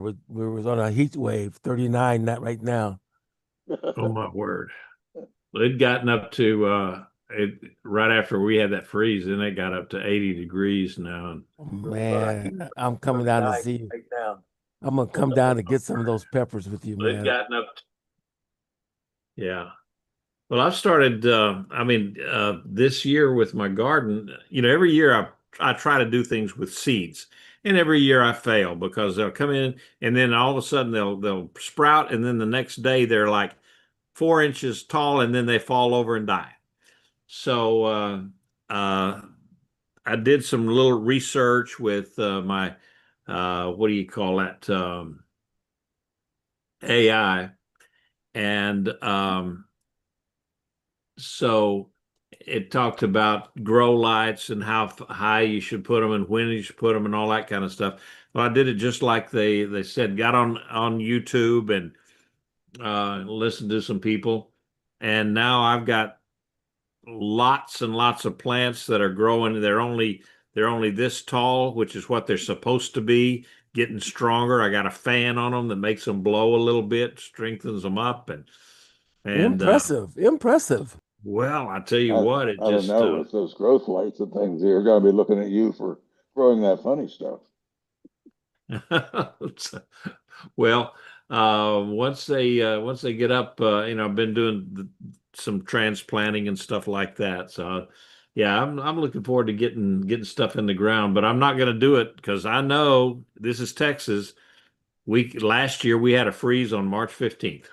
We was on a heat wave, 39 not right now. Oh my word. It gotten up to right after we had that freeze, then it got up to 80 degrees now. Man, I'm coming down to 39 see you. right now. I'm gonna come down to get some of those peppers with you, It man. gotten up yeah. Well, I've started this year with my garden, every year I try to do things with seeds. And every year I fail because they'll come in and then all of a sudden they'll sprout and then the next day they're like 4 inches tall and then they fall over and die. So uh, I did some little research with my what do you call that AI, and so it talked about grow lights and how high you should put them and when you should put them and all that kind of stuff. Well, I did it just like they said. Got on YouTube and listened to some people, and now I've got lots and lots of plants that are growing. They're only this tall, which is what they're supposed to be, getting stronger. I got a fan on them that makes them blow a little bit, strengthens them up, and Impressive, impressive. well, I tell you I, what, it I don't just know. With those growth lights and things, they're going to be looking at you for growing that funny stuff. well, once they get up, I've been doing some transplanting and stuff like that. So, yeah, I'm looking forward to getting stuff in the ground, but I'm not going to do it because I know this is Texas. Last year we had a freeze on March 15th.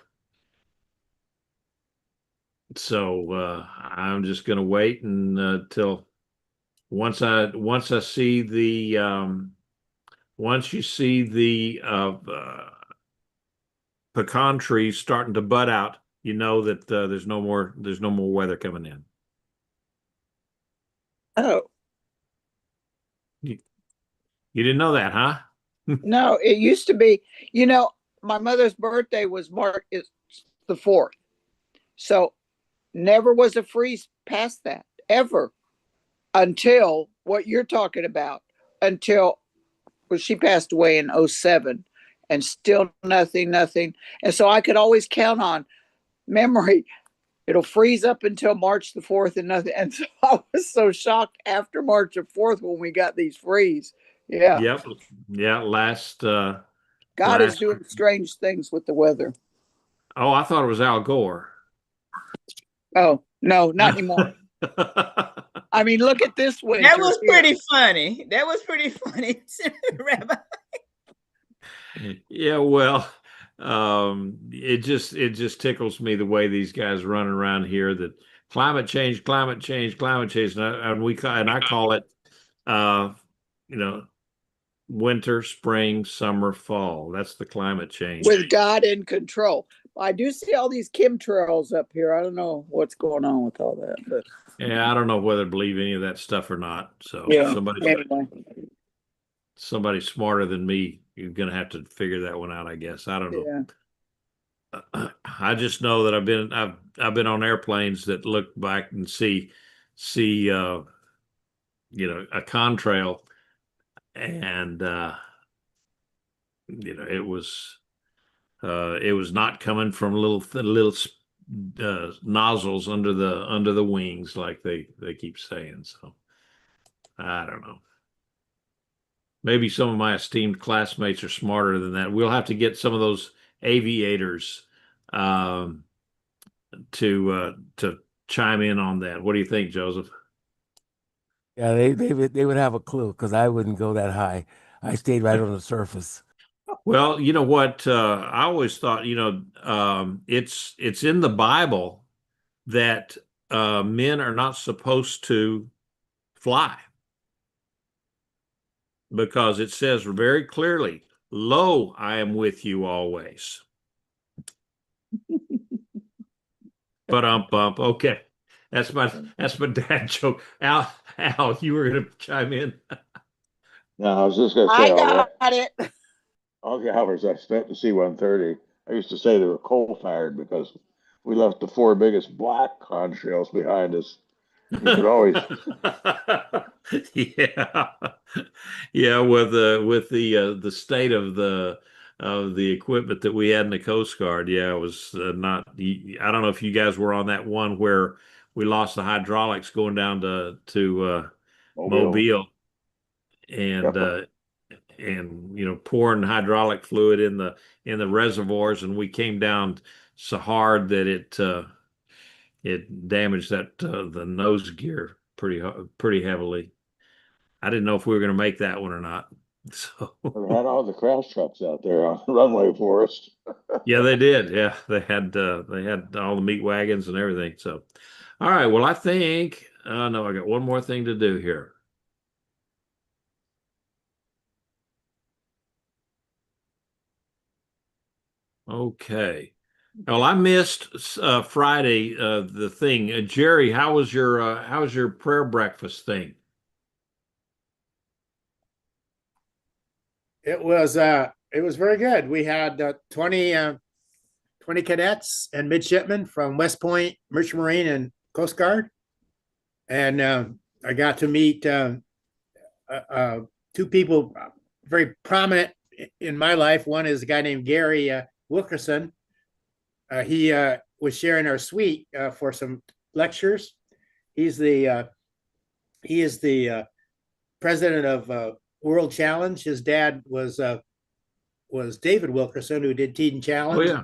So I'm just going to wait and till once I see the once you see the pecan trees starting to bud out, you know that there's no more weather coming in. Oh, You, you didn't know that, huh? no, it used to be, my mother's birthday was March is the 4th. So never was a freeze past that ever until what you're talking about, until well, she passed away in '07, and still nothing. And so I could always count on memory. It'll freeze up until March the 4th and nothing. And so I was so shocked after March the 4th when we got these freeze. Yeah. Yep. Yeah. God is Last. doing strange things with the weather. Oh, I thought it was Al Gore. Oh, no, not anymore. I mean, look at this winter. That was here. pretty funny. That was pretty funny, Rabbi. Yeah, well, it just tickles me the way these guys run around here that climate change, climate change, climate change, and I call it, uh, you know, winter, spring, summer, fall. That's the climate change. With God in control. I do see all these chemtrails up here. I don't know what's going on with all that, but Yeah, I don't know whether to believe any of that stuff or not. So yeah. somebody Anyway, somebody smarter than me, you're gonna have to figure that one out, I guess. I don't know. yeah. I just know that I've been on airplanes that look back and see a contrail, and it was not coming from little nozzles under the wings like they keep saying. So I don't know. Maybe some of my esteemed classmates are smarter than that. We'll have to get some of those aviators um, to chime in on that. What do you think, Joseph? Yeah, they would have a clue because I wouldn't go that high. I stayed right on the surface. Well, you know what? I always thought, it's in the Bible that men are not supposed to fly because it says very clearly, "Lo, I am with you always." But bump. Okay, that's my dad joke. Al, you were gonna chime in. No, I was just going to say, I got it. all the hours I spent to C-130, I used to say they were coal-fired because we left the four biggest black contrails behind us. You could always, Yeah, yeah. With the state of of the equipment that we had in the Coast Guard. Yeah, it was not. I don't know if you guys were on that one where we lost the hydraulics going down to Mobile. Mobile, and Yep. pouring hydraulic fluid in the reservoirs, and we came down so hard that it damaged the nose gear pretty heavily. I didn't know if we were going to make that one or not. So They had all the crash trucks out there on the runway for us. yeah, they did. Yeah, they had all the meat wagons and everything. So, all right. Well, I think no, I got one more thing to do here. Okay. Well, I missed Friday the thing. Jerry, how was your prayer breakfast thing? It was very good. We had 20 cadets and midshipmen from West Point, Merchant Marine, and Coast Guard. And I got to meet two people very prominent in my life. One is a guy named Gary Wilkerson. He was sharing our suite for some lectures. He is the president of World Challenge. His dad was David Wilkerson, who did Teton Oh Challenge. yeah,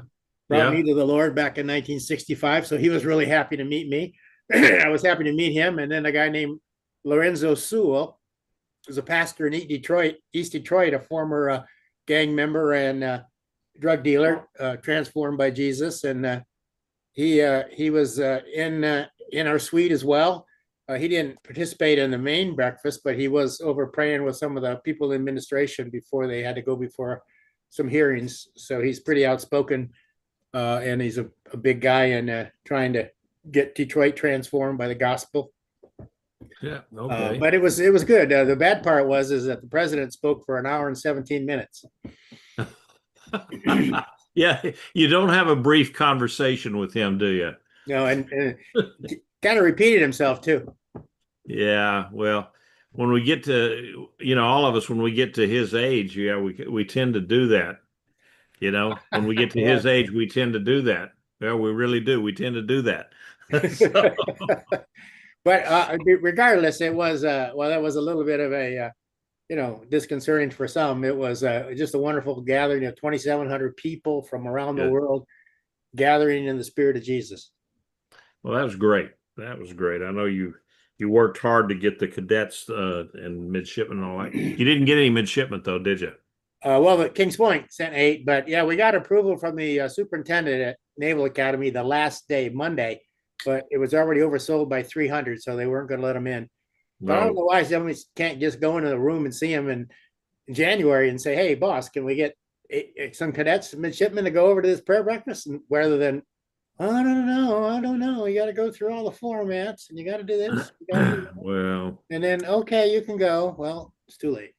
Brought yeah. me to the Lord back in 1965. So he was really happy to meet me. I was happy to meet him. And then a guy named Lorenzo Sewell, who's a pastor in East Detroit, a former gang member and drug dealer, transformed by Jesus. And he was in our suite as well. He didn't participate in the main breakfast, but he was over praying with some of the people in administration before they had to go before some hearings. So he's pretty outspoken, and he's a big guy and trying to get Detroit transformed by the gospel. Yeah, okay. But it was good. The bad part is that the president spoke for an hour and 17 minutes. Yeah, you don't have a brief conversation with him, do you? No, and kind of repeated himself too. Yeah, well, when we get to, all of us, when we get to his age, yeah, we tend to do that. When we get to his age, we tend to do that. Yeah, we really do. We tend to do that. So, But regardless, it was that was a little bit of a disconcerting for some. It was just a wonderful gathering of 2,700 people from around the world gathering in the spirit of Jesus. well, that was great. That was great. I know you worked hard to get the cadets and midshipmen and all that. You didn't get any midshipmen though, did you? Well, the Kings Point sent 8, but yeah, we got approval from the superintendent at Naval Academy the last day, Monday, but it was already oversold by 300, so they weren't going to let them in. But I don't know why somebody can't just go into the room and see him in January and say, "Hey, boss, can we get some cadets, midshipmen, to go over to this prayer breakfast?" And rather than, "I don't know. You got to go through all the formats, and you got to do this." Do that. Well, and then okay, you can go. Well, it's too late.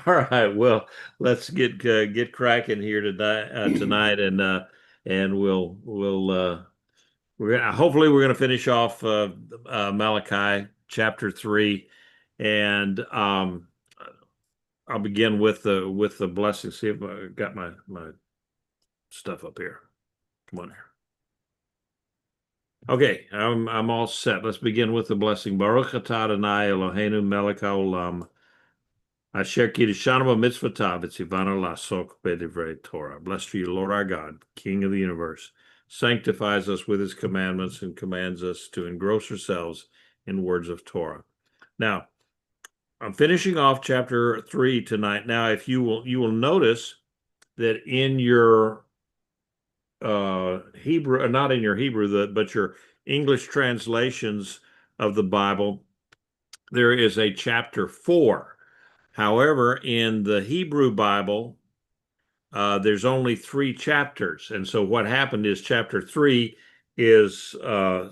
all right. Well, let's get cracking here tonight, and hopefully we're gonna finish off Malachi chapter 3, and I'll begin with the blessing. See if I got my stuff up here. Come on here. Okay, I'm all set. Let's begin with the blessing. Baruch atah Adonai Eloheinu melech haolam asher kiddushanu b'mitzvotav v'tzivanu la'asok b'divrei Torah. Blessed are you, Lord our God, King of the universe, sanctifies us with his commandments and commands us to engross ourselves in words of Torah. Now, I'm finishing off chapter 3 tonight. Now, if you will notice that in your Hebrew, not in your Hebrew, but your English translations of the Bible, there is a chapter 4. However, in the Hebrew Bible, there's only 3 chapters. And so what happened is chapter 3 is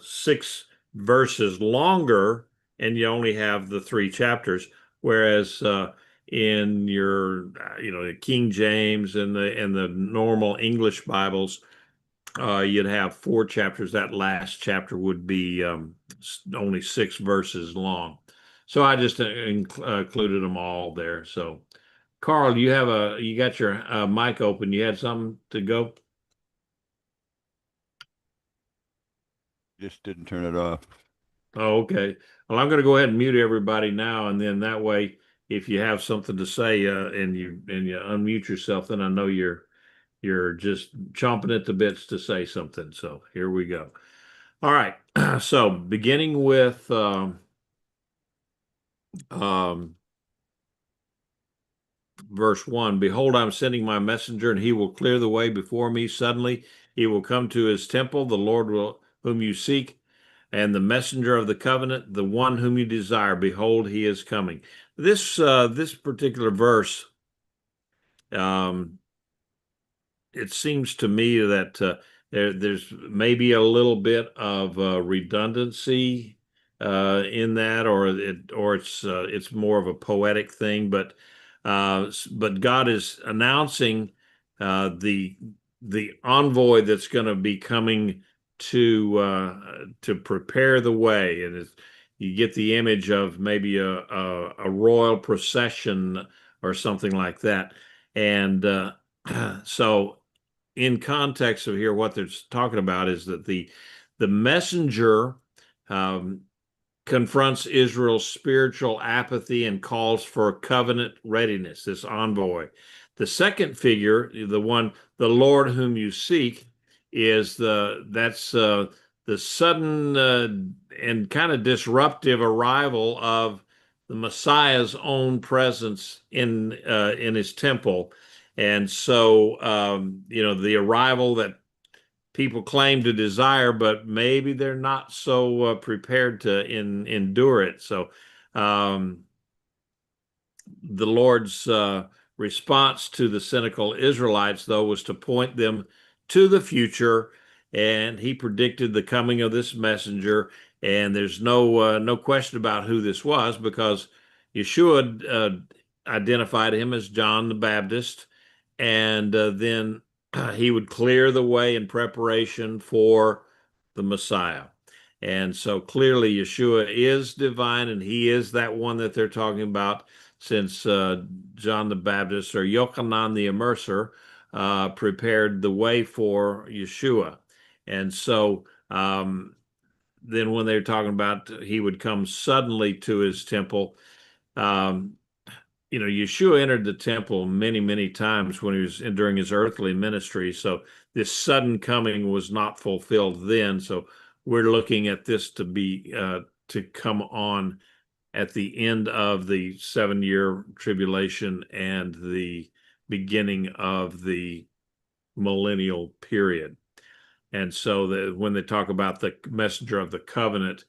6 verses longer, and you only have the 3 chapters. Whereas in your, King James and the normal English Bibles, you'd have 4 chapters. That last chapter would be only 6 verses long. So I just included them all there. So Carl, you got your mic open. You had something to go? Just didn't turn it off. Oh, okay. Well, I'm going to go ahead and mute everybody now, and then that way, if you have something to say and you unmute yourself, then I know you're just chomping at the bits to say something. So here we go. All right. So beginning with verse 1, behold, I'm sending my messenger, and he will clear the way before me. Suddenly he will come to his temple, the Lord whom you seek, and the messenger of the covenant, the one whom you desire. Behold, he is coming. This particular verse, it seems to me that there's maybe a little bit of redundancy in that, or it's more of a poetic thing. But God is announcing the envoy that's going to be coming to prepare the way, and you get the image of maybe a royal procession or something like that, and so in context of here, what they're talking about is that the messenger um, confronts Israel's spiritual apathy and calls for covenant readiness, this envoy. The second figure, the Lord whom you seek, is the sudden and kind of disruptive arrival of the Messiah's own presence in his temple. And so, the arrival that people claim to desire, but maybe they're not so prepared to endure it. So, the Lord's response to the cynical Israelites, though, was to point them to the future, and he predicted the coming of this messenger. And there's no question about who this was, because Yeshua identified him as John the Baptist, and then he would clear the way in preparation for the Messiah. And so clearly Yeshua is divine, and he is that one that they're talking about, since John the Baptist, or Yochanan the Immerser, prepared the way for Yeshua. And so then when they're talking about he would come suddenly to his temple, Yeshua entered the temple many, many times when he was during his earthly ministry. So this sudden coming was not fulfilled then. So we're looking at this to be to come on at the end of the 7-year tribulation and the beginning of the millennial period. And so when they talk about the messenger of the covenant,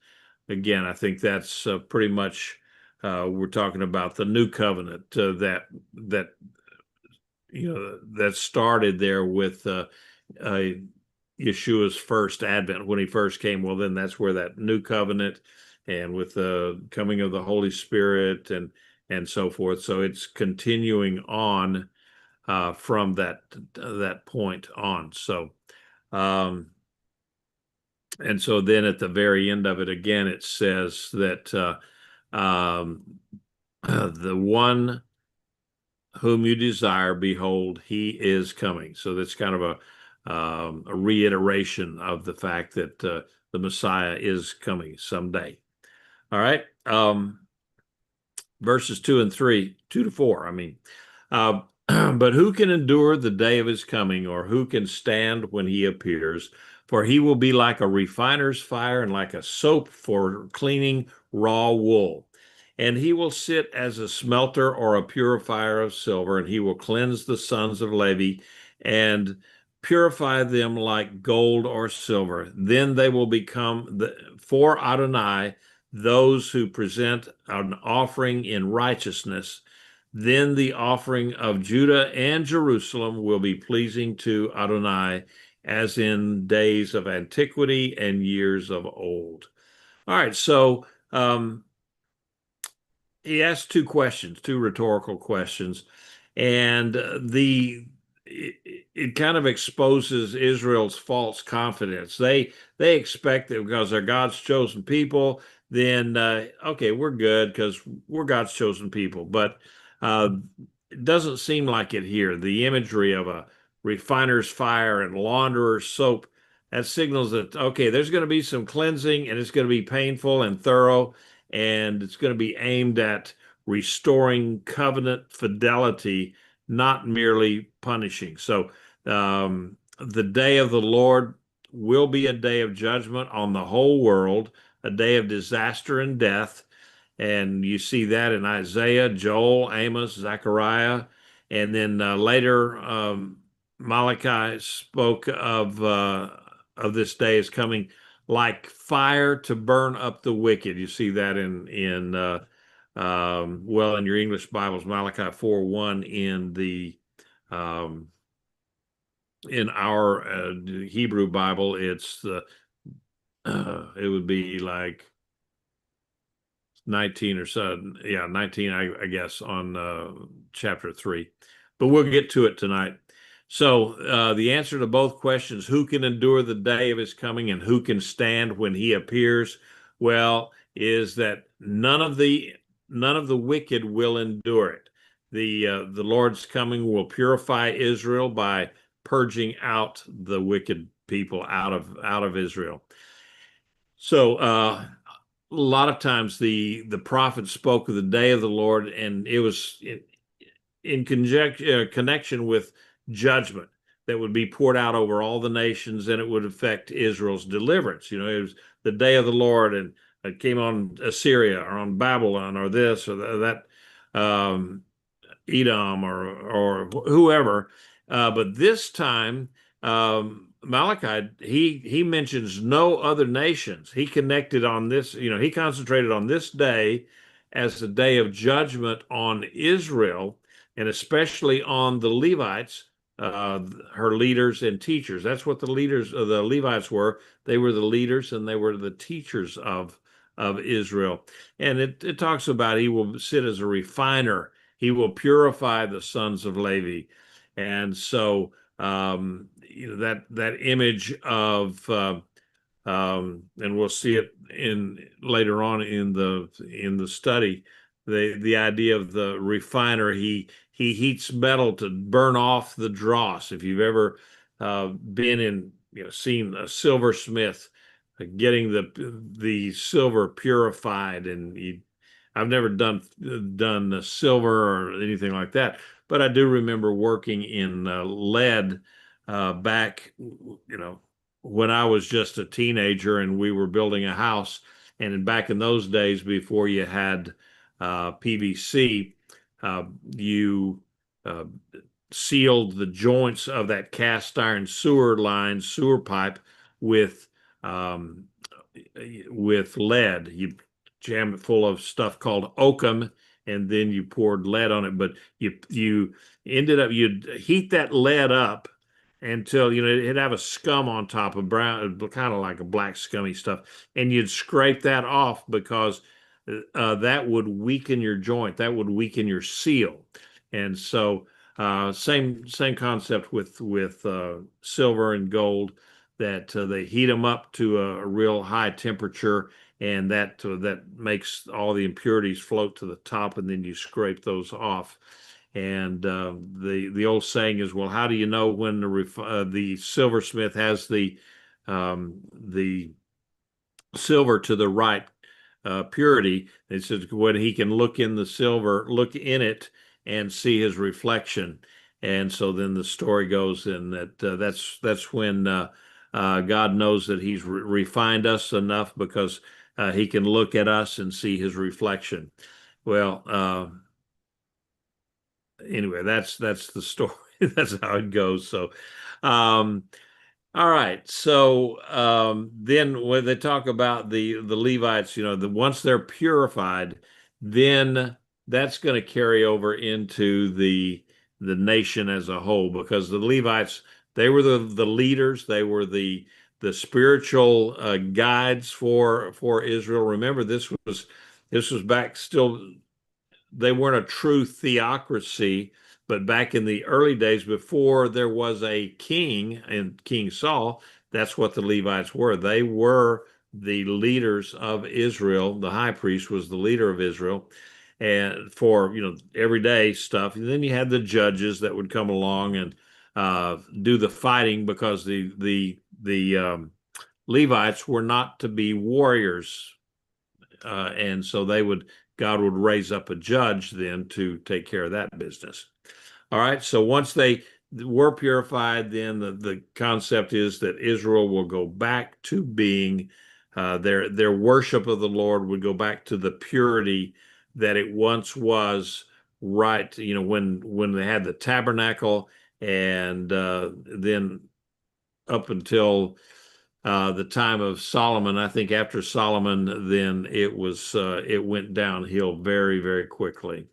again, I think that's pretty much we're talking about the new covenant that started there with Yeshua's first advent when he first came. Well, then that's where that new covenant, and with the coming of the Holy Spirit and so forth. So it's continuing on from that point on. So. And so then at the very end of it, again, it says that the one whom you desire, behold, he is coming. So that's kind of a reiteration of the fact that the Messiah is coming someday. All right. Verses 2 to 4, I mean. But who can endure the day of his coming, or who can stand when he appears? For he will be like a refiner's fire and like a soap for cleaning raw wool. And he will sit as a smelter or a purifier of silver, and he will cleanse the sons of Levi and purify them like gold or silver. Then they will become for Adonai those who present an offering in righteousness. Then the offering of Judah and Jerusalem will be pleasing to Adonai, as in days of antiquity and years of old. All right, so he asked two rhetorical questions, and it kind of exposes Israel's false confidence. They expect that because they're God's chosen people, then okay, we're good because we're God's chosen people. But it doesn't seem like it here. The imagery of a refiner's fire and launderer's soap, that signals that, okay, there's going to be some cleansing, and it's going to be painful and thorough, and it's going to be aimed at restoring covenant fidelity, not merely punishing. So the day of the Lord will be a day of judgment on the whole world, a day of disaster and death. And you see that in Isaiah, Joel, Amos, Zechariah, and then later Malachi spoke of this day as coming like fire to burn up the wicked. You see that in well, in your English Bibles, Malachi 4:1, in our Hebrew Bible, it's it would be like 19 or so. Yeah, 19, I guess, on chapter 3. But we'll get to it tonight. So the answer to both questions, who can endure the day of his coming and who can stand when he appears, well, is that none of the wicked will endure it. The Lord's coming will purify Israel by purging out the wicked people out of Israel. So a lot of times the prophet spoke of the day of the Lord, and it was in connection with judgment that would be poured out over all the nations, and it would affect Israel's deliverance. You know, it was the day of the Lord, and it came on Assyria or on Babylon or this or that, Edom or whoever. But this time, Malachi, he mentions no other nations. He connected on this, he concentrated on this day as the day of judgment on Israel, and especially on the Levites, her leaders and teachers. That's what the Levites were. They were the leaders and they were the teachers of Israel. And it talks about he will sit as a refiner. He will purify the sons of Levi. And so that image of and we'll see it in later on in the study, the idea of the refiner. He heats metal to burn off the dross. If you've ever been in, seen a silversmith getting the silver purified, and I've never done the silver or anything like that, but I do remember working in lead back, when I was just a teenager and we were building a house. And back in those days, before you had PVC, you sealed the joints of that cast iron sewer pipe with lead. You jam it full of stuff called oakum, and then you poured lead on it. But you ended up, you'd heat that lead up until it'd have a scum on top of brown, kind of like a black scummy stuff, and you'd scrape that off because that would weaken your joint, that would weaken your seal. And so same concept with silver and gold, that they heat them up to a real high temperature, and that makes all the impurities float to the top, and then you scrape those off. And the old saying is, well, how do you know when the silversmith has the silver to the right purity? It says when he can look in it and see his reflection. And so then the story goes in that's when God knows that he's refined us enough, because he can look at us and see his reflection. Well, anyway, that's the story. That's how it goes. So, all right. So then when they talk about the Levites, once they're purified, then that's going to carry over into the nation as a whole, because the Levites, they were the leaders, they were the spiritual guides for Israel. Remember, this was back still. They weren't a true theocracy, but back in the early days, before there was a king and King Saul, that's what the Levites were. They were the leaders of Israel. The high priest was the leader of Israel. and for everyday stuff. And then you had the judges that would come along and do the fighting, because the Levites were not to be warriors, and so God would raise up a judge then to take care of that business. All right, so once they were purified, then the concept is that Israel will go back to being their worship of the Lord would go back to the purity that it once was, right? When they had the tabernacle, and then up until the time of Solomon. I think after Solomon, then it went downhill very, very quickly.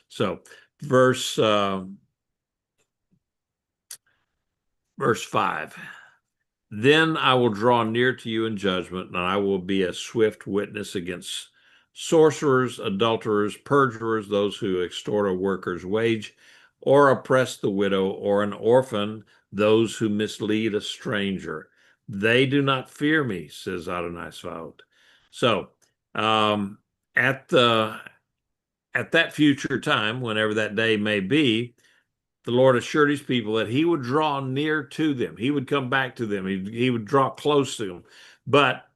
So verse 5. Then I will draw near to you in judgment, and I will be a swift witness against sorcerers, adulterers, perjurers, those who extort a worker's wage, or oppress the widow or an orphan, those who mislead a stranger. They do not fear me, says Adonai Svaot. So at that future time, whenever that day may be, the Lord assured his people that he would draw near to them. He would come back to them. He would draw close to them. But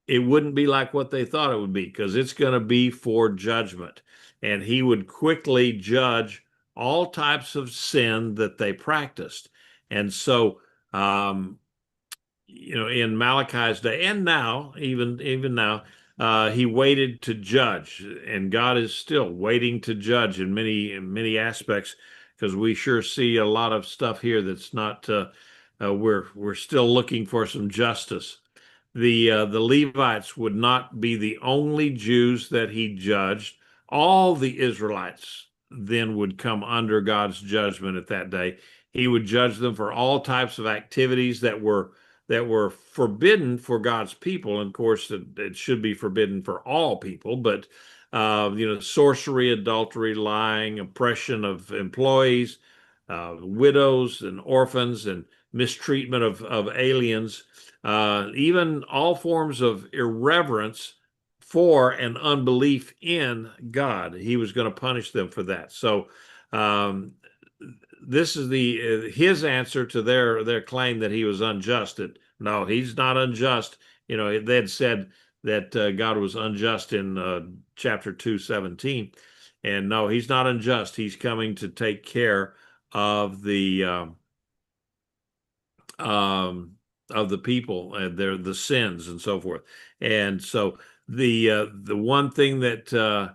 it wouldn't be like what they thought it would be, because it's going to be for judgment. And he would quickly judge all types of sin that they practiced. And so, in Malachi's day, and now, even now, he waited to judge, and God is still waiting to judge in many aspects, because we sure see a lot of stuff here that's not. We're still looking for some justice. The Levites would not be the only Jews that he judged. All the Israelites then would come under God's judgment at that day. He would judge them for all types of activities that were forbidden for God's people. And of course, it should be forbidden for all people, but sorcery, adultery, lying, oppression of employees, widows and orphans, and mistreatment of aliens, even all forms of irreverence for and unbelief in God. He was going to punish them for that. So this is his answer to their claim that he was unjust. No, he's not unjust. They had said that God was unjust in chapter 2:17, and no, he's not unjust. He's coming to take care of the people and the sins and so forth. And so the one thing that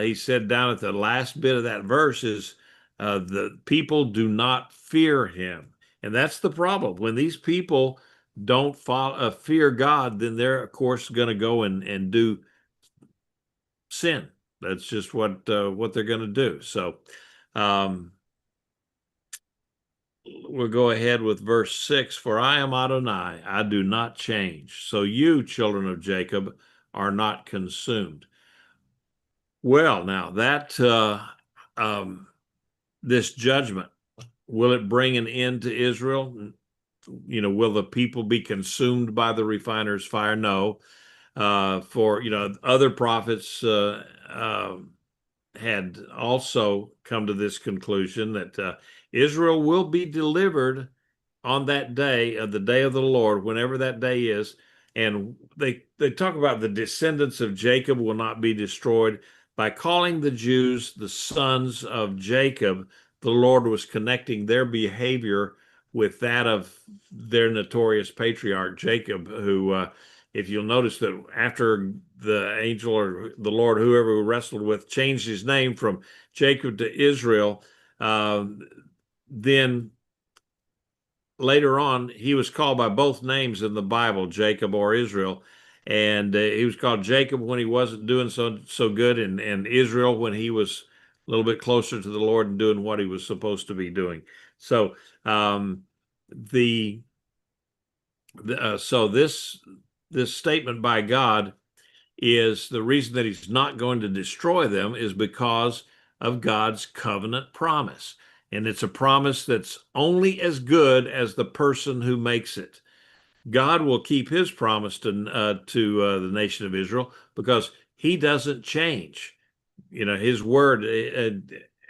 he said down at the last bit of that verse is the people do not fear him. And that's the problem. When these people don't fear God, then they're, of course, going to go and do sin. That's just what they're going to do. So we'll go ahead with verse 6. For I am Adonai, I do not change. So you, children of Jacob, are not consumed. Well, now that this judgment, will it bring an end to Israel? Will the people be consumed by the refiner's fire? No. For other prophets had also come to this conclusion that Israel will be delivered on that day, of the day of the Lord, whenever that day is. And they talk about the descendants of Jacob will not be destroyed. By calling the Jews the sons of Jacob, the Lord was connecting their behavior with that of their notorious patriarch Jacob, who, if you'll notice that after the angel or the Lord, whoever we wrestled with, changed his name from Jacob to Israel, then later on, he was called by both names in the Bible, Jacob or Israel. And he was called Jacob when he wasn't doing so good, and Israel when he was a little bit closer to the Lord and doing what he was supposed to be doing. So so this statement by God is the reason that he's not going to destroy them is because of God's covenant promise. And it's a promise that's only as good as the person who makes it. God will keep his promise to the nation of Israel because he doesn't change. his word,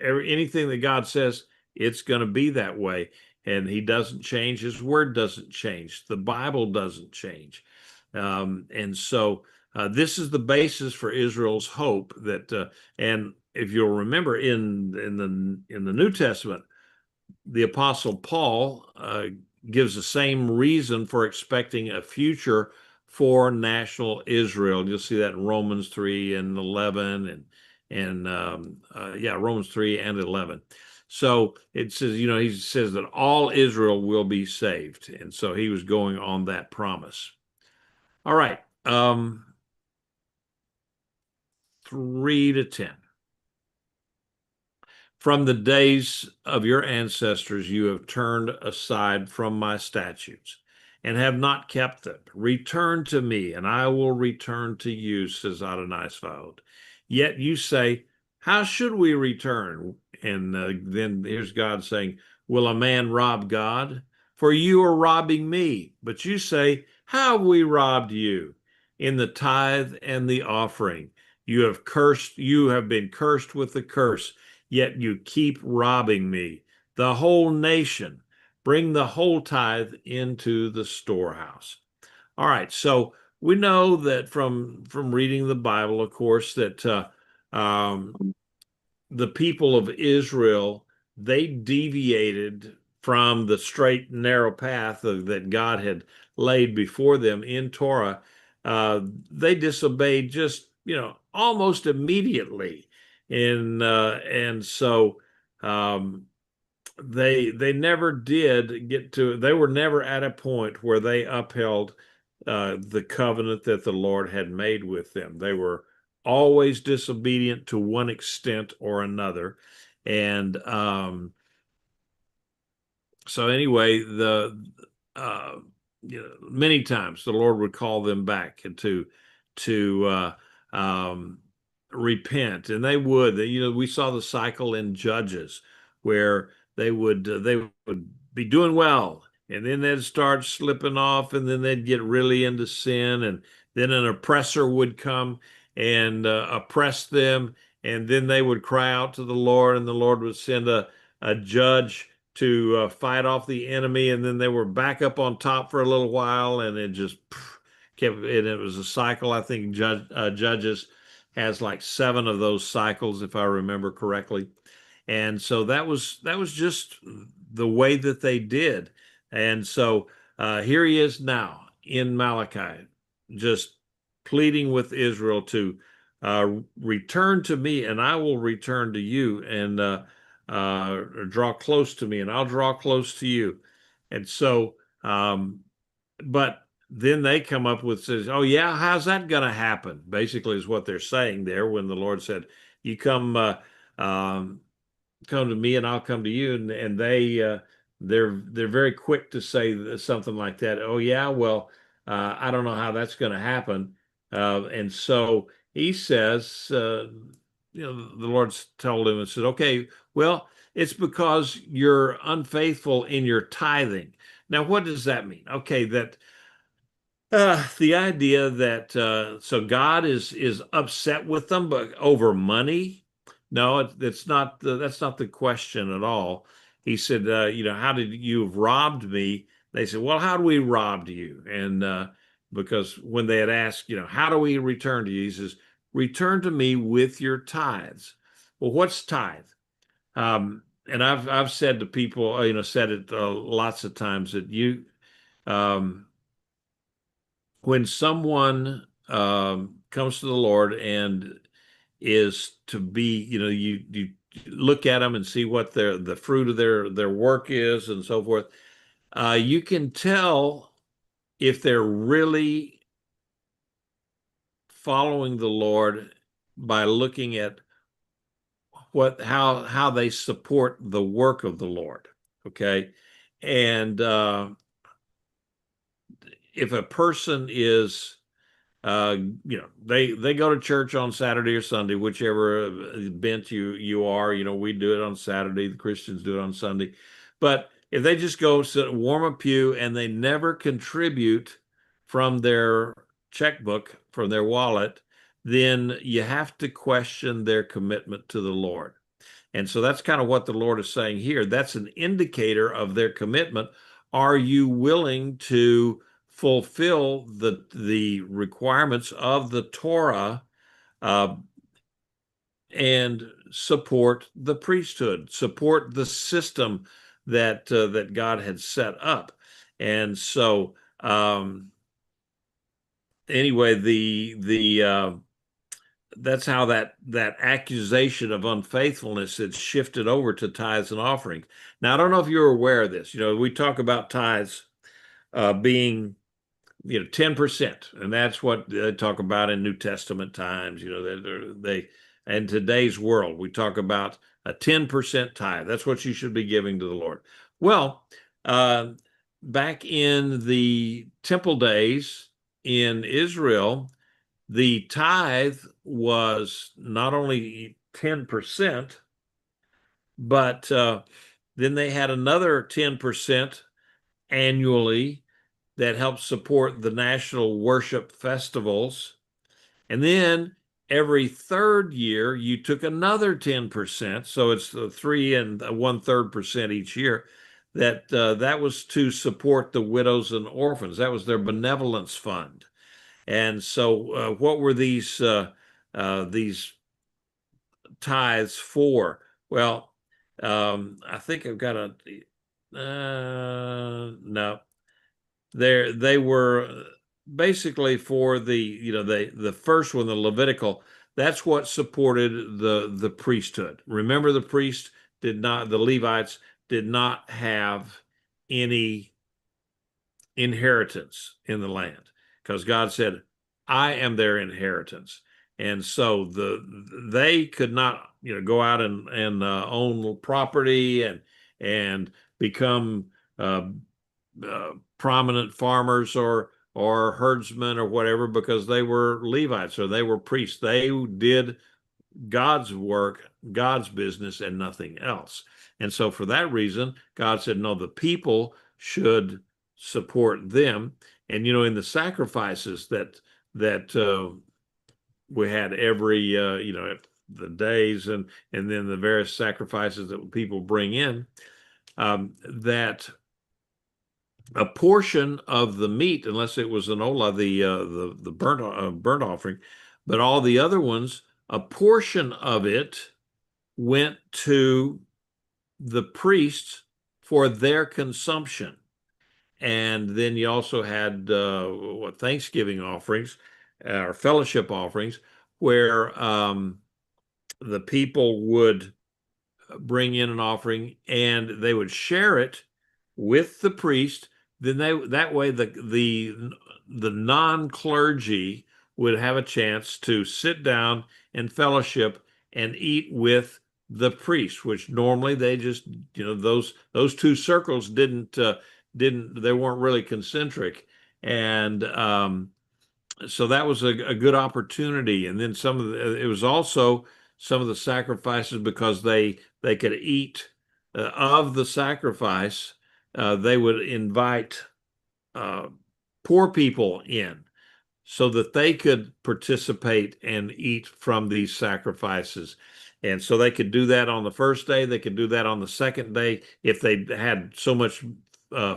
anything that God says, it's going to be that way. And he doesn't change. His word doesn't change. The Bible doesn't change. And so this is the basis for Israel's hope that, and if you'll remember in the New Testament, the Apostle Paul gives the same reason for expecting a future for national Israel. You'll see that in Romans 3 and 11 and Romans 3 and 11. So it says, he says that all Israel will be saved. And so he was going on that promise. All right. 3 to 10. From the days of your ancestors, you have turned aside from my statutes and have not kept them. Return to me, and I will return to you, says Adonai Sabaoth. Yet you say, how should we return? And then here's God saying, will a man rob God? For you are robbing me. But you say, how have we robbed you? In the tithe and the offering. You have been cursed with the curse, yet you keep robbing me. The whole nation, bring the whole tithe into the storehouse. All right, so we know that from reading the Bible, of course, that the people of Israel, they deviated from the straight and narrow path that God had laid before them in Torah. They disobeyed just, almost immediately. And so they never did get to, they were never at a point where they upheld the covenant that the Lord had made with them. They were always disobedient to one extent or another. And so anyway, many times the Lord would call them back to repent, and they would. We saw the cycle in Judges where they would be doing well, and then they'd start slipping off, and then they'd get really into sin, and then an oppressor would come and oppress them, and then they would cry out to the Lord, and the Lord would send a judge to fight off the enemy, and then they were back up on top for a little while, and it just kept. And it was a cycle. I think Judges has like 7 of those cycles, if I remember correctly. And so that was just the way that they did. And so here he is now in Malachi, just pleading with Israel to return to me, and I will return to you, and draw close to me, and I'll draw close to you. And so, but then they come up with, says, oh yeah, how's that going to happen? Basically is what they're saying there when the Lord said, you come to me and I'll come to you. And they're very quick to say something like that. Oh yeah, well, I don't know how that's going to happen. And so he says, the Lord's told him and said, okay, well, it's because you're unfaithful in your tithing. Now, what does that mean? Okay, that the idea that so God is upset with them, but over money. No, that's not the question at all. He said, how did you have robbed me? They said, well, how do we robbed you? And because when they had asked, how do we return to you? He says, return to me with your tithes. Well, what's tithe? And I've said to people, said it lots of times that when someone comes to the Lord and is to be, you look at them and see what the fruit of their work is and so forth. You can tell if they're really following the Lord by looking at how they support the work of the Lord. Okay. And if a person is they go to church on Saturday or Sunday, whichever bent you are. We do it on Saturday, the Christians do it on Sunday. But if they just go sit, warm a pew, and they never contribute from their checkbook, from their wallet, then you have to question their commitment to the Lord. And so that's kind of what the Lord is saying here. That's an indicator of their commitment. Are you willing to fulfill the requirements of the Torah and support the priesthood, support the system that that God had set up? And so anyway, that's how that accusation of unfaithfulness had shifted over to tithes and offerings. Now, I don't know if you're aware of this. We talk about tithes being 10%, and that's what they talk about in New Testament times. They in today's world, we talk about a 10% tithe. That's what you should be giving to the Lord. Well, back in the temple days in Israel, the tithe was not only 10%, but then they had another 10% annually that helped support the national worship festivals. And then every third year, you took another 10%. So it's 3 and 1/3% each year. That was to support the widows and orphans. That was their benevolence fund. And so, what were these tithes for? Well, I think I've got no. They were basically for the first one, the Levitical. That's what supported the priesthood. Remember, the Levites did not have any inheritance in the land, because God said, I am their inheritance. And so they could not go out and own property and become prominent farmers or herdsmen or whatever, because they were Levites or they were priests. They did God's work, God's business, and nothing else. And so for that reason, God said, no, the people should support them. And in the sacrifices that we had every the days and then the various sacrifices that people bring in, that a portion of the meat, unless it was an olah, the burnt offering, but all the other ones, a portion of it went to the priests for their consumption. And then you also had Thanksgiving offerings or fellowship offerings, where the people would bring in an offering and they would share it with the priest. Then that way the non-clergy would have a chance to sit down and fellowship and eat with the priest, which normally they just those two circles they weren't really concentric. And so that was a good opportunity. And then it was also some of the sacrifices, because they could eat of the sacrifice. They would invite poor people in so that they could participate and eat from these sacrifices. And so they could do that on the first day. They could do that on the second day. If they had so much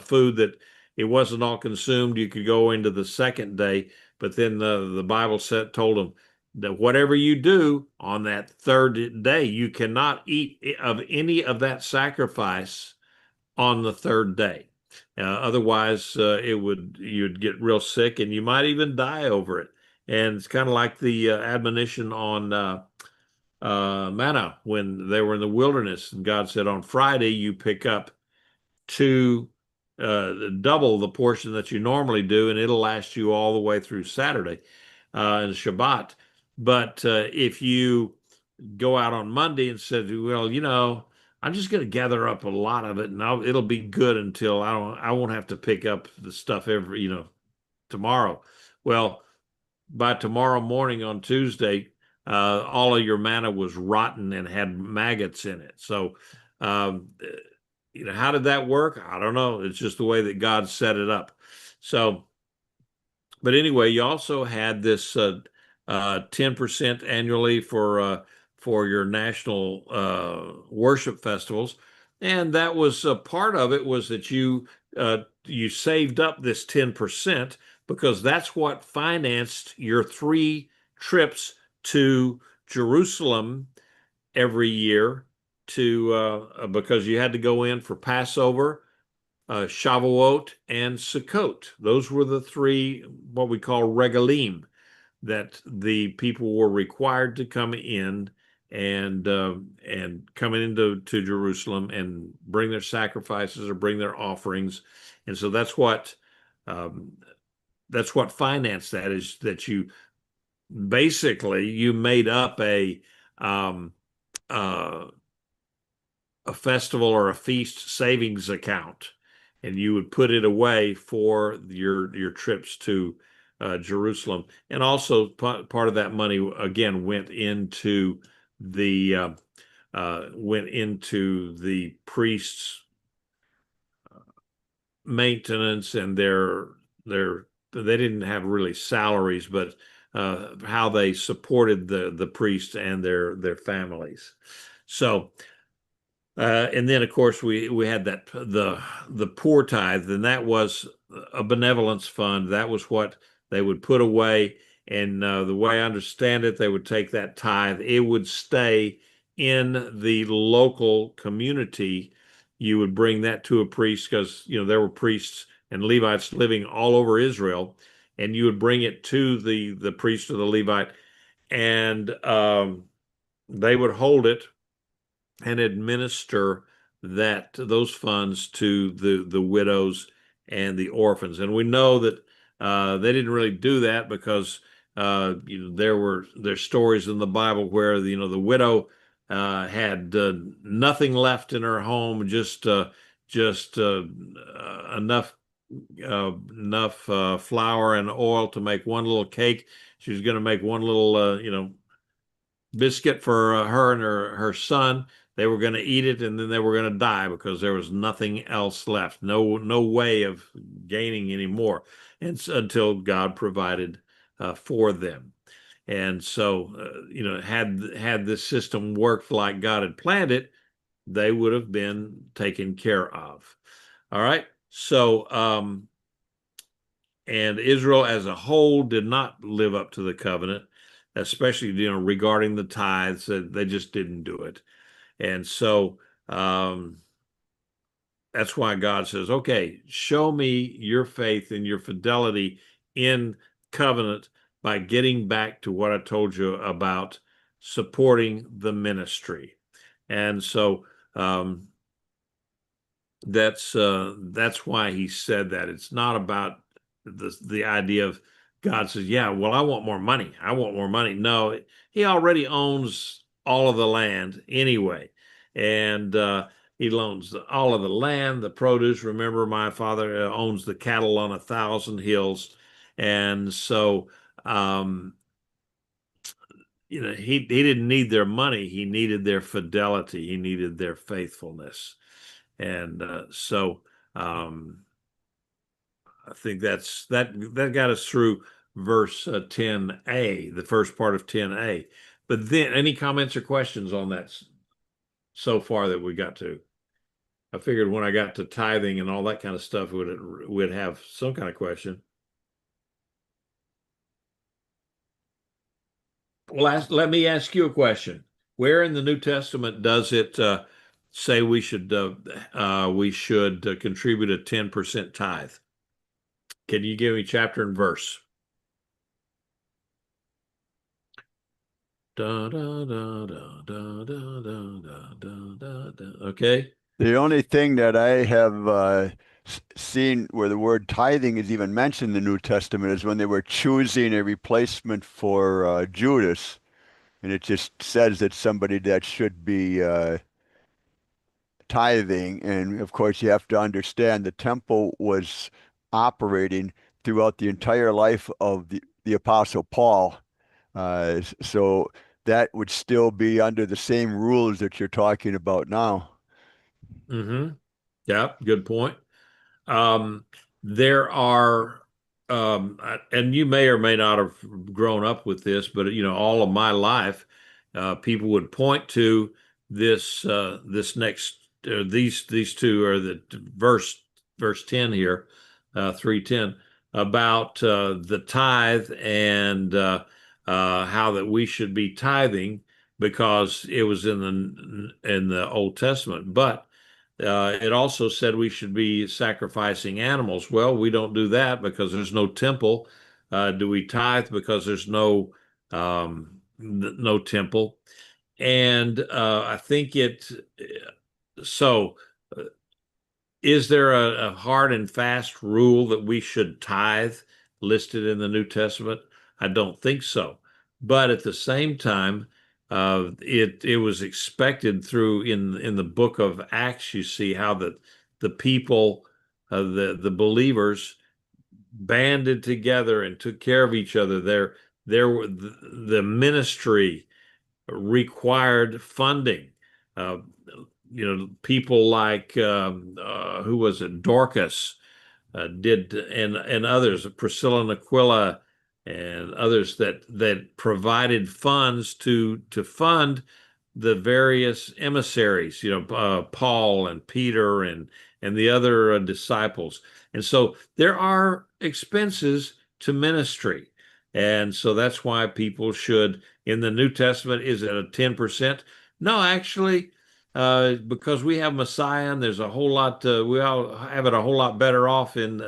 food that it wasn't all consumed, you could go into the second day. But then the Bible told them that whatever you do on that third day, you cannot eat of any of that sacrifice on the third day. Otherwise, you'd get real sick and you might even die over it. And it's kind of like the admonition on manna when they were in the wilderness, and God said, on Friday you pick up double the portion that you normally do, and it'll last you all the way through Saturday and Shabbat. But if you go out on Monday and said, well, I'm just going to gather up a lot of it, and it'll be good until I won't have to pick up the stuff tomorrow. Well, by tomorrow morning on Tuesday, all of your manna was rotten and had maggots in it. So, how did that work? I don't know. It's just the way that God set it up. So, but anyway, you also had this 10% annually for your national worship festivals. And that was part of it, was that you saved up this 10% because that's what financed your 3 trips to Jerusalem every year, because you had to go in for Passover, Shavuot, and Sukkot. Those were the 3 what we call regalim, that the people were required to come in and coming into Jerusalem and bring their sacrifices or bring their offerings. And so um, that's what financed that, is that you basically you made up um, uh, a festival or a feast savings account, and you would put it away for your trips to Jerusalem. And also part of that money again went into the priests' maintenance and their they didn't have really salaries, but how they supported the priests and their families. So and then of course we had that the poor tithe, and that was a benevolence fund. That was what they would put away, and the way I understand it, they would take that tithe. It would stay in the local community. You would bring that to a priest, because there were priests and Levites living all over Israel, and you would bring it to the priest or the Levite, and they would hold it and administer those funds to the widows and the orphans. And we know that they didn't really do that because there's stories in the Bible where the widow had nothing left in her home, just enough flour and oil to make one little cake. She was going to make one little biscuit for her and her son. They were going to eat it, and then they were going to die because there was nothing else left. No way of gaining any more, and until God provided for them. And so, had this system worked like God had planned it, they would have been taken care of. All right. So, and Israel as a whole did not live up to the covenant, especially regarding the tithes. They just didn't do it. And so that's why God says, okay, show me your faith and your fidelity in covenant by getting back to what I told you about supporting the ministry. And so that's why he said that. It's not about the idea of God says, yeah, well, I want more money. I want more money. No, he already owns all of the land anyway. And he owns all of the land, the produce. Remember, my father owns the cattle on 1,000 hills. And so, he didn't need their money. He needed their fidelity. He needed their faithfulness. And so I think that got us through verse 10a, the first part of 10a. But then, any comments or questions on that so far that we got to? I figured when I got to tithing and all that kind of stuff, we'd have some kind of question. Well, let me ask you a question. Where in the New Testament does it say we should contribute a 10% tithe? Can you give me chapter and verse? Da, da, da, da, da, da, da, da, da, da. Okay. The only thing that I have seen where the word tithing is even mentioned in the New Testament is when they were choosing a replacement for Judas, and it just says that somebody that should be tithing. And of course, you have to understand the temple was operating throughout the entire life of the Apostle Paul. So that would still be under the same rules that you're talking about now. Mm-hmm. Yeah, good point. There are and you may or may not have grown up with this, but all of my life, people would point to this next these two are the verse 10 here, 3:10 about the tithe and how that we should be tithing because it was in the Old Testament, but it also said we should be sacrificing animals. Well, we don't do that because there's no temple. Do we tithe because there's no temple? And I think so. uh, Is there a hard and fast rule that we should tithe listed in the New Testament? I don't think so. But at the same time, it was expected through in the book of Acts. You see how the people, the believers, banded together and took care of each other. The ministry required funding. Uh, People like who was it? Dorcas did, and others, Priscilla and Aquila, and others that provided funds to fund the various emissaries. Paul and Peter and the other disciples. And so there are expenses to ministry. And so that's why people should, in the New Testament, is it a 10%? No, actually, because we have Messiah, and there's a whole lot. We all have it a whole lot better off than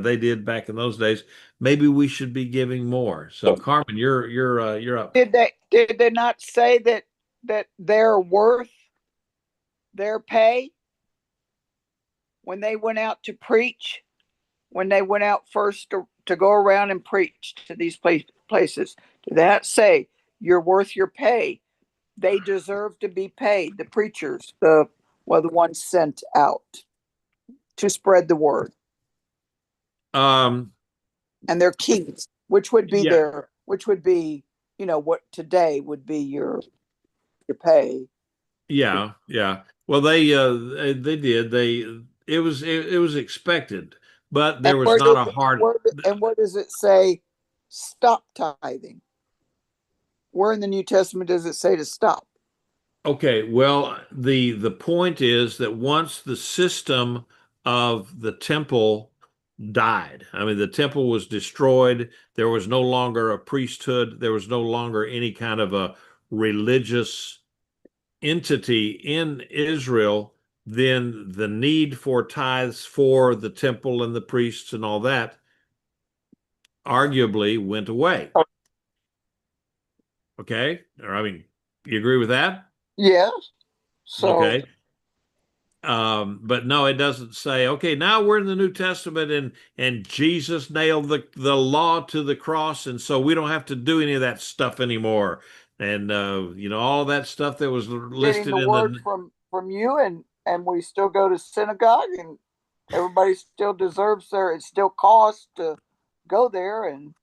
they did back in those days. Maybe we should be giving more. So, Carmen, you're up. Did they not say that they're worth their pay when they went out to preach? When they went out first to go around and preach to these places, did that say you're worth your pay? They deserve to be paid. The preachers, the ones sent out to spread the word, Um, and their keys, which would be Yeah. what today would be your pay. Yeah, yeah. Well, they did. It was expected, but there was not a hard. Where does it say stop tithing? Where in the New Testament does it say to stop? Okay, well, the point is that once the system of the temple died, I mean, the temple was destroyed. There was no longer a priesthood. There was no longer any kind of a religious entity in Israel. Then the need for tithes for the temple and the priests and all that arguably went away. Okay, or I mean, you agree with that? Yes. So Okay. But no, it doesn't say, okay, now we're in the New Testament and Jesus nailed the law to the cross, and so we don't have to do any of that stuff anymore. And all that stuff that was getting listed the in word the from you, and we still go to synagogue, and everybody still deserves it still costs to go there. And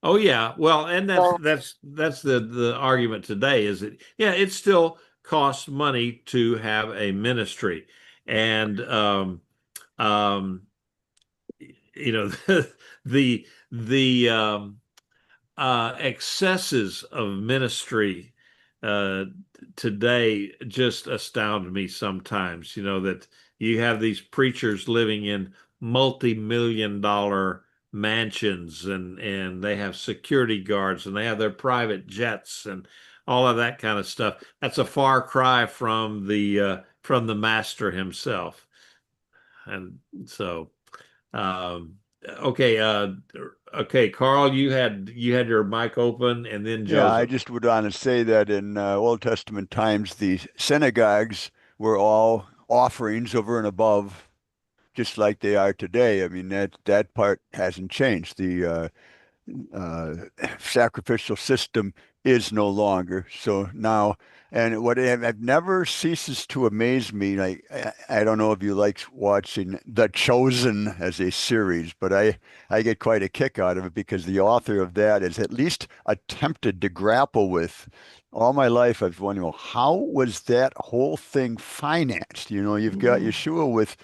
Oh yeah, well, and so that's the argument today is that yeah, it still costs money to have a ministry, and um, the excesses of ministry uh, today just astound me sometimes. That you have these preachers living in multi-million-dollar mansions and they have security guards and they have their private jets and all of that kind of stuff. That's a far cry from the master himself. And so okay, okay, Carl, you had your mic open, and then Yeah, I Joseph. just would want to say that in Old Testament times, the synagogues were all offerings over and above, just like they are today. I mean, that part hasn't changed. The uh, sacrificial system is no longer. So now, and what I've never ceases to amaze me, like I don't know if you like watching The Chosen as a series, but I get quite a kick out of it because the author of that has at least attempted to grapple with. All my life, I've wondering, well, how was that whole thing financed? You've got Yeshua with,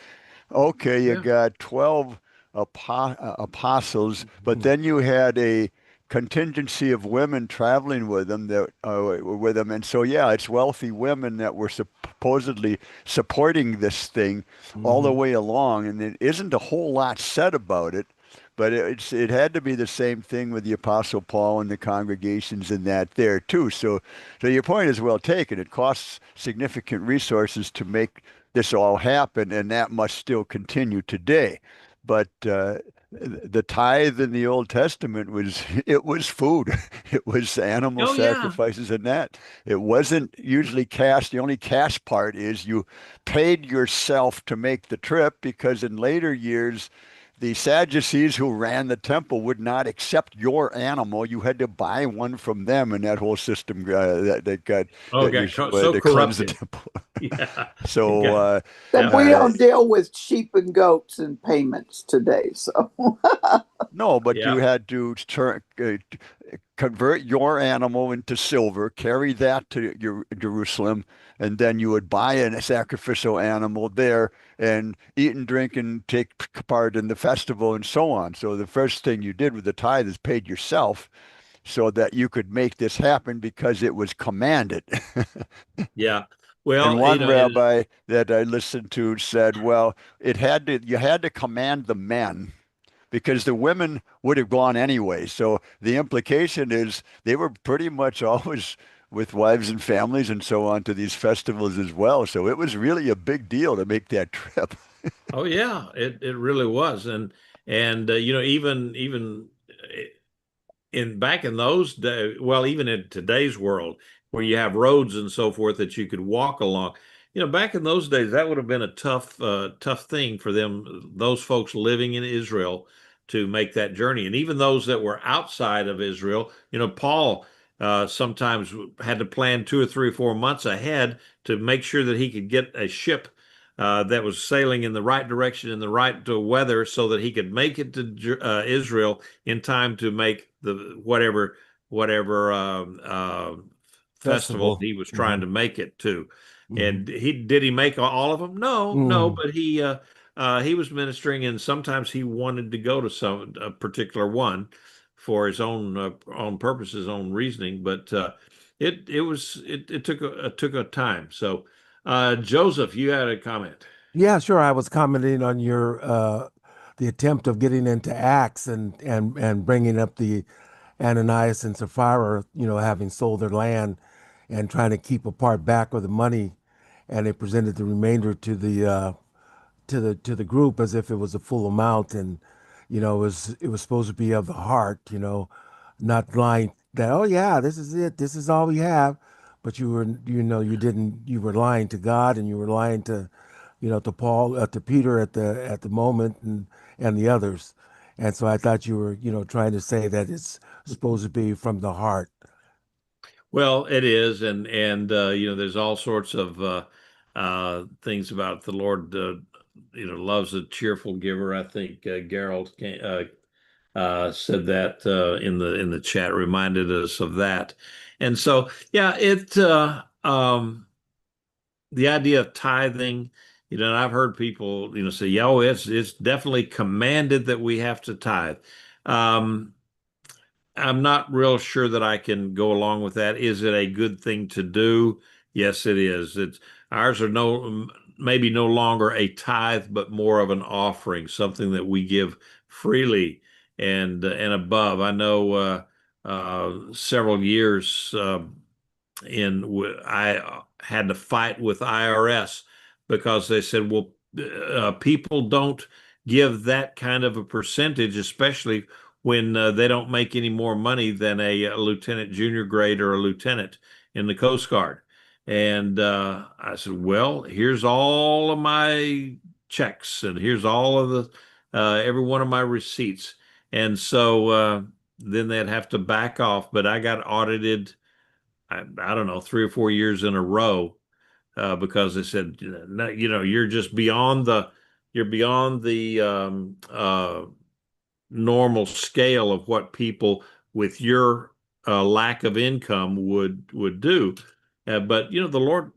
okay, you Yeah. got 12 apostles, but then you had a contingency of women traveling with them that were with them, and so yeah, it's wealthy women that were supposedly supporting this thing all the way along, and it isn't a whole lot said about it. But it had to be the same thing with the Apostle Paul and the congregations in that there too. So your point is well taken. It costs significant resources to make this all happen, and that must still continue today. But the tithe in the Old Testament was it was food, it was animal Oh yeah. sacrifices, and that it wasn't usually cash. The only cash part is you paid yourself to make the trip because in later years the Sadducees who ran the temple would not accept your animal. You had to buy one from them, and that whole system that got Oh, that you got had so to cleanse the corrupted. temple. Yeah. It So got So we absolutely. don't deal with sheep and goats and payments today. So no, but you Yeah. had to convert your animal into silver, carry that to Jerusalem, and then you would buy a sacrificial animal there and eat and drink and take part in the festival and so on. So the first thing you did with the tithe is paid yourself so that you could make this happen because it was commanded. Yeah. And Well, one rabbi that I listened to said, well, you had to command the men because the women would have gone anyway. So the implication is they were pretty much always with wives and families and so on to these festivals as well. So it was really a big deal to make that trip. oh yeah, it really was. And even in back in those days, well, even in today's world where you have roads and so forth that you could walk along, back in those days, that would have been a tough thing for them, those folks living in Israel to make that journey. And even those that were outside of Israel, Paul sometimes had to plan 2 or 3 or 4 months ahead to make sure that he could get a ship that was sailing in the right direction in the right weather so that he could make it to Israel in time to make the whatever festival Festival. he was trying to make it to. Mhm. And he make all of them? No, Mm. but he was ministering, and sometimes he wanted to go to a particular one for his own purposes, own reasoning. But it took a time. So Joseph, you had a comment. Yeah, sure. I was commenting on your the attempt of getting into Acts and bringing up the Ananias and Sapphira, having sold their land and trying to keep a part back of the money, and they presented the remainder to the group as if it was a full amount, and it was supposed to be of the heart, not lying that, oh yeah, this is it, this is all we have, but you were lying to God, and you were lying to Paul, to Peter at the moment, and the others. And so I thought you were, trying to say that it's supposed to be from the heart. Well, it is, and there's all sorts of things about the Lord. Loves a cheerful giver. I think Gerald said that in the chat, reminded us of that, and so yeah, the idea of tithing. And I've heard people say, yeah, oh, it's definitely commanded that we have to tithe. Um, I'm not real sure that I can go along with that. Is it a good thing to do? Yes, it is. It's ours are maybe no longer a tithe, but more of an offering, something that we give freely and above. I know several years I had to fight with IRS because they said, well, people don't give that kind of a percentage, especially when they don't make any more money than a lieutenant junior grade or a lieutenant in the Coast Guard. And I said, well, here's all of my checks, and here's all of the every one of my receipts. And so then they'd have to back off. But I got audited, I don't know, 3 or 4 years in a row because they said, no, you're just beyond the normal scale of what people with your lack of income would do. But the Lord,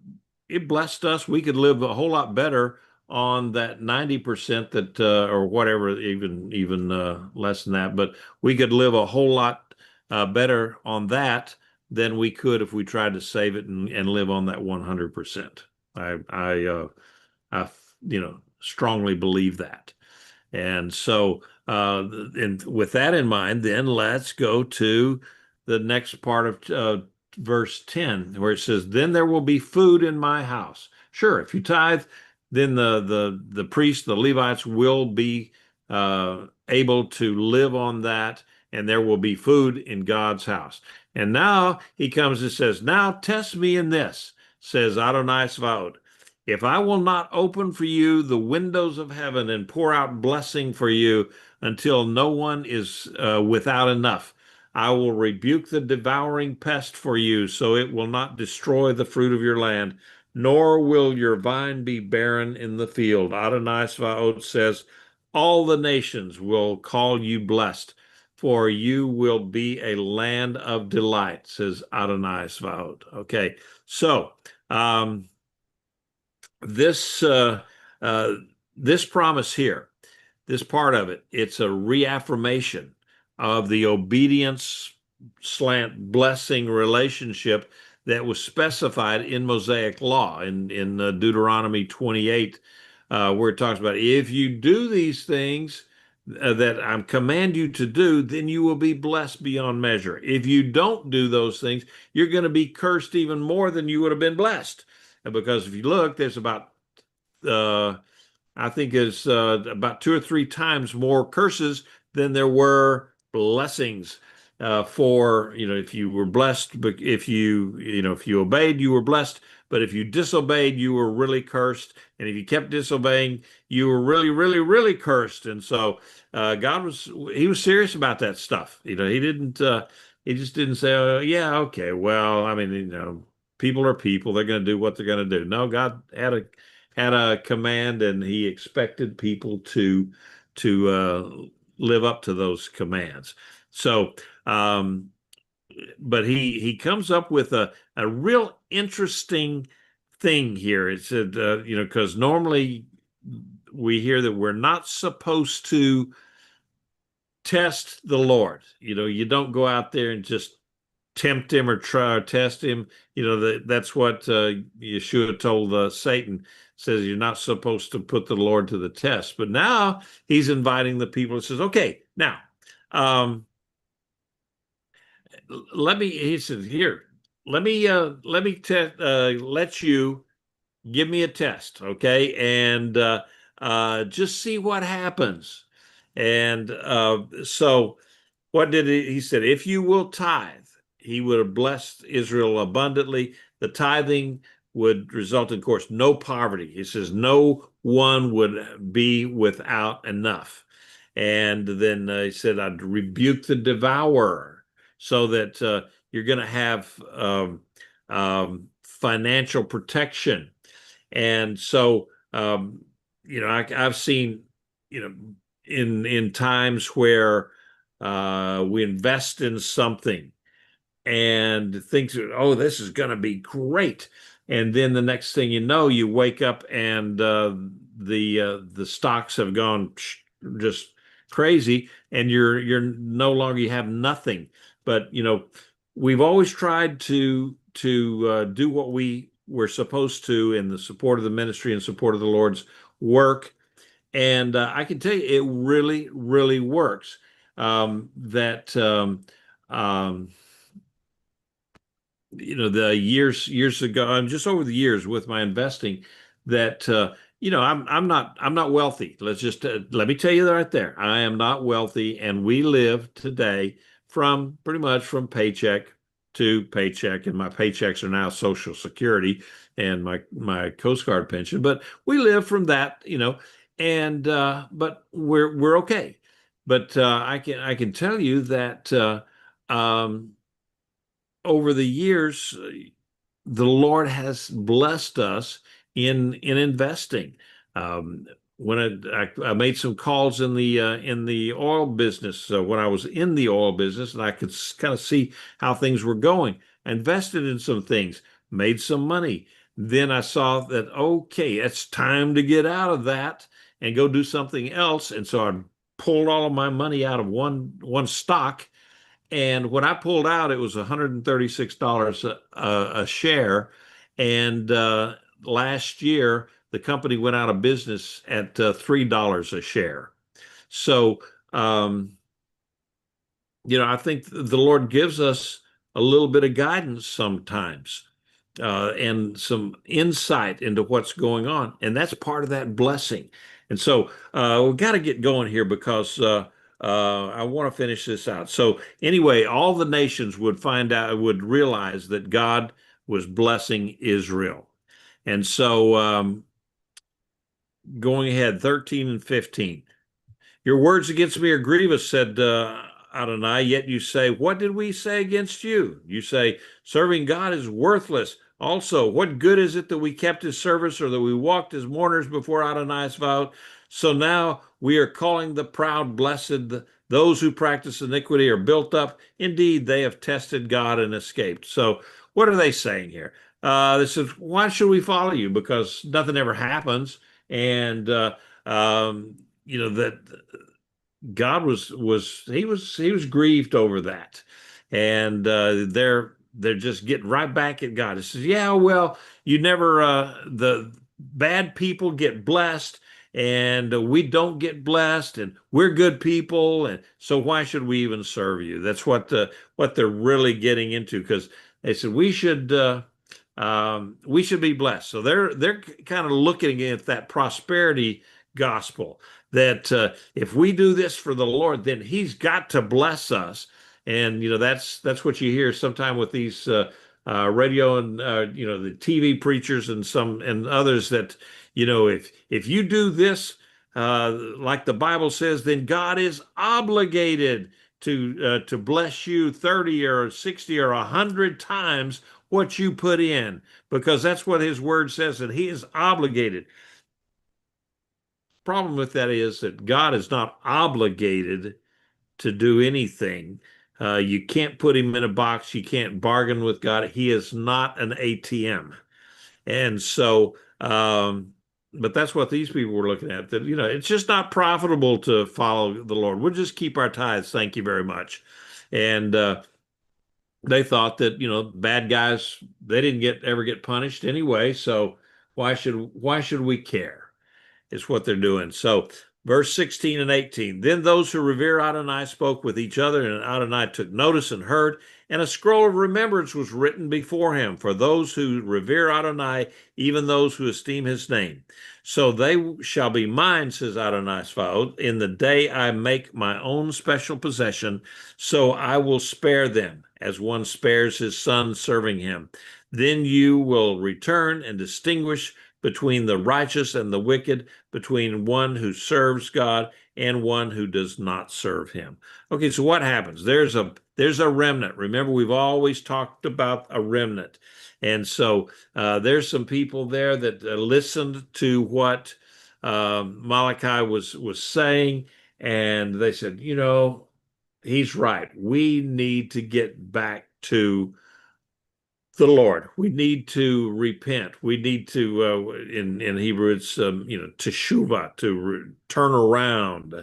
it blessed us. We could live a whole lot better on that 90% that or whatever, even less than that. But we could live a whole lot better on that than we could if we tried to save it and live on that 100%. I strongly believe that. And so, and with that in mind, then let's go to the next part of verse 10, where it says, "Then there will be food in my house." Sure, if you tithe, then the priests, the Levites, will be able to live on that, and there will be food in God's house. And now he comes and says, "Now test me in this," says Adonai Svaot. "If I will not open for you the windows of heaven and pour out blessing for you until no one is without enough, I will rebuke the devouring pest for you, so it will not destroy the fruit of your land, nor will your vine be barren in the field." Adonai Svaot says, "All the nations will call you blessed, for you will be a land of delight," says Adonai Svaot. Okay, so this this promise here, this part of it, it's a reaffirmation of the obedience slant blessing relationship that was specified in Mosaic law in Deuteronomy 28, where it talks about, if you do these things that I command you to do, then you will be blessed beyond measure. If you don't do those things, you're going to be cursed even more than you would have been blessed. Because if you look, there's about I think it's about 2 or 3 times more curses than there were blessings. For, if you were blessed, but if you obeyed, you were blessed. But if you disobeyed, you were really cursed. And if you kept disobeying, you were really, really, really cursed. And so God was serious about that stuff. He just didn't say, "Oh, yeah, okay, well, I mean, people are people. They're going to do what they're going to do." No, God had a command, and he expected people to live up to those commands. So, but he comes up with a real interesting thing here. It said, because normally we hear that we're not supposed to test the Lord. You don't go out there and just tempt him or try or test him. That's what Yeshua told Satan. Says you're not supposed to put the Lord to the test. But now he's inviting the people and says, "Okay, now he says, here, let me let you give me a test, okay, and just see what happens." And so what did he said, if you will tithe, he would have blessed Israel abundantly. The tithing would result in, of course, no poverty. He says no one would be without enough. And then he said, "I'd rebuke the devourer," so that you're going to have financial protection. And so, I've seen, in times where we invest in something and think, "Oh, this is going to be great." And then the next thing you know, you wake up and the stocks have gone just crazy, and you're no longer, you have nothing. But we've always tried to do what we were supposed to in the support of the ministry and support of the Lord's work. And I can tell you, it really, really works. The years ago, and just over the years with my investing, that I'm not wealthy. Let me tell you that right there. I am not wealthy, and we live today pretty much from paycheck to paycheck, and my paychecks are now Social Security and my Coast Guard pension. But we live from that, and but we're okay. But I can tell you that over the years, the Lord has blessed us in investing. When I made some calls in the oil business, when I was in the oil business, and I could kind of see how things were going. I invested in some things, made some money. then I saw that, okay, it's time to get out of that and go do something else. And so I pulled all of my money out of one stock. And when I pulled out, it was $136 a share. And last year, the company went out of business at $3 a share. So, I think the Lord gives us a little bit of guidance sometimes, and some insight into what's going on. And that's part of that blessing. And so we've got to get going here because I want to finish this out. So anyway, all the nations would realize that God was blessing Israel. And so going ahead, 13 and 15. Your words against me are grievous, said Adonai, yet you say, what did we say against you? You say, serving God is worthless. Also, what good is it that we kept his service or that we walked as mourners before Adonai's vow? So now we are calling the proud blessed. Those who practice iniquity are built up. Indeed, they have tested God and escaped. So what are they saying here? This is, why should we follow you? Because nothing ever happens. And, that God was grieved over that, and they're just getting right back at God. It says, yeah, well, you never the bad people get blessed, and we don't get blessed, and we're good people, and so why should we even serve you? That's what they're really getting into, because they said we should be blessed. So they're kind of looking at that prosperity gospel, that if we do this for the Lord, then he's got to bless us. And that's what you hear sometime with these radio and the TV preachers and others, that if you do this like the Bible says, then God is obligated to bless you 30 or 60 or 100 times what you put in, because that's what his word says, and he is obligated. Problem with that is that God is not obligated to do anything. You can't put him in a box. You can't bargain with God. He is not an ATM. And so, but that's what these people were looking at, that, it's just not profitable to follow the Lord. We'll just keep our tithes. Thank you very much. And they thought that, bad guys, they didn't ever get punished anyway. So why should we care? Is what they're doing. So verse 16 and 18, then those who revere Adonai spoke with each other, and Adonai took notice and heard, and a scroll of remembrance was written before him for those who revere Adonai, even those who esteem his name. So they shall be mine, says Adonai Svaot, in the day I make my own special possession. So I will spare them as one spares his son serving him. Then you will return and distinguish between the righteous and the wicked, between one who serves God and one who does not serve him. Okay, so what happens? There's a remnant. Remember, we've always talked about a remnant. And so there's some people there that listened to what Malachi was saying, and they said, he's right. We need to get back to the Lord. We need to repent. We need to, in Hebrew, it's teshuvah, to turn around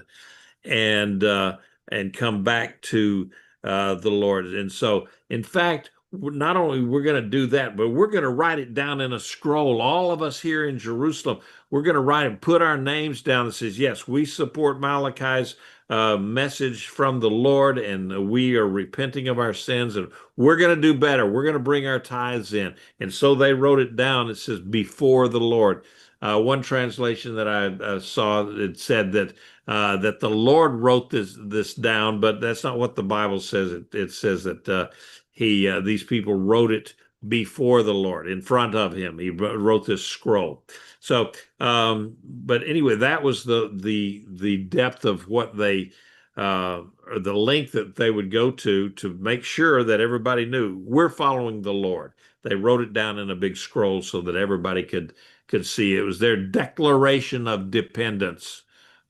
and come back to the Lord. And so, in fact, not only we're going to do that, but we're going to write it down in a scroll. All of us here in Jerusalem, we're going to write and put our names down that says, yes, we support Malachi's message from the Lord, and we are repenting of our sins, and we're going to do better. We're going to bring our tithes in. And so they wrote it down. It says, before the Lord. One translation that I saw, it said that the Lord wrote this down, but that's not what the Bible says. It says that these people wrote it before the Lord, in front of him. He wrote this scroll. So, but anyway, that was the depth of what they, or the length that they would go to make sure that everybody knew we're following the Lord. They wrote it down in a big scroll so that everybody could see. It was their declaration of dependence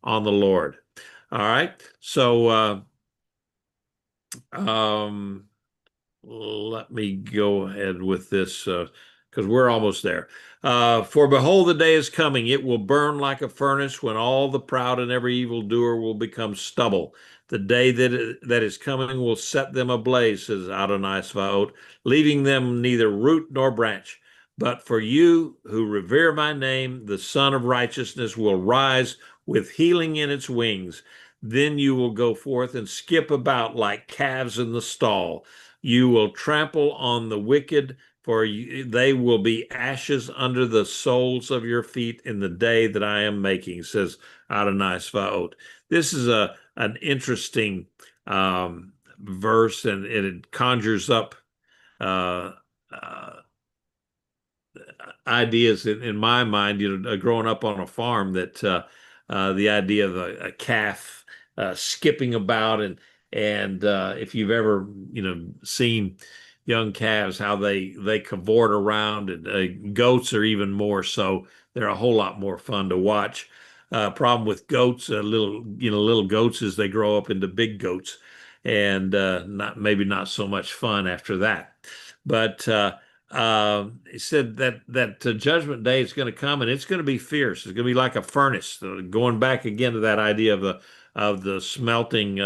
on the Lord. All right. So let me go ahead with this, because because we're almost there. For behold, the day is coming, it will burn like a furnace, when all the proud and every evildoer will become stubble. The day that is coming will set them ablaze, says Adonai Svaot, leaving them neither root nor branch. But for you who revere my name, the Son of Righteousness will rise with healing in its wings. Then you will go forth and skip about like calves in the stall. You will trample on the wicked, for they will be ashes under the soles of your feet in the day that I am making, says Adonai Svaot. This is an interesting verse, and it conjures up uh, uh, ideas in my mind, growing up on a farm, that the idea of a calf skipping about, and if you've ever seen young calves, how they cavort around, and goats are even more so. They're a whole lot more fun to watch. Problem with goats, little goats, is they grow up into big goats, and not so much fun after that. But he said that judgment day is going to come, and it's going to be fierce. It's going to be like a furnace. Going back again to that idea of the smelting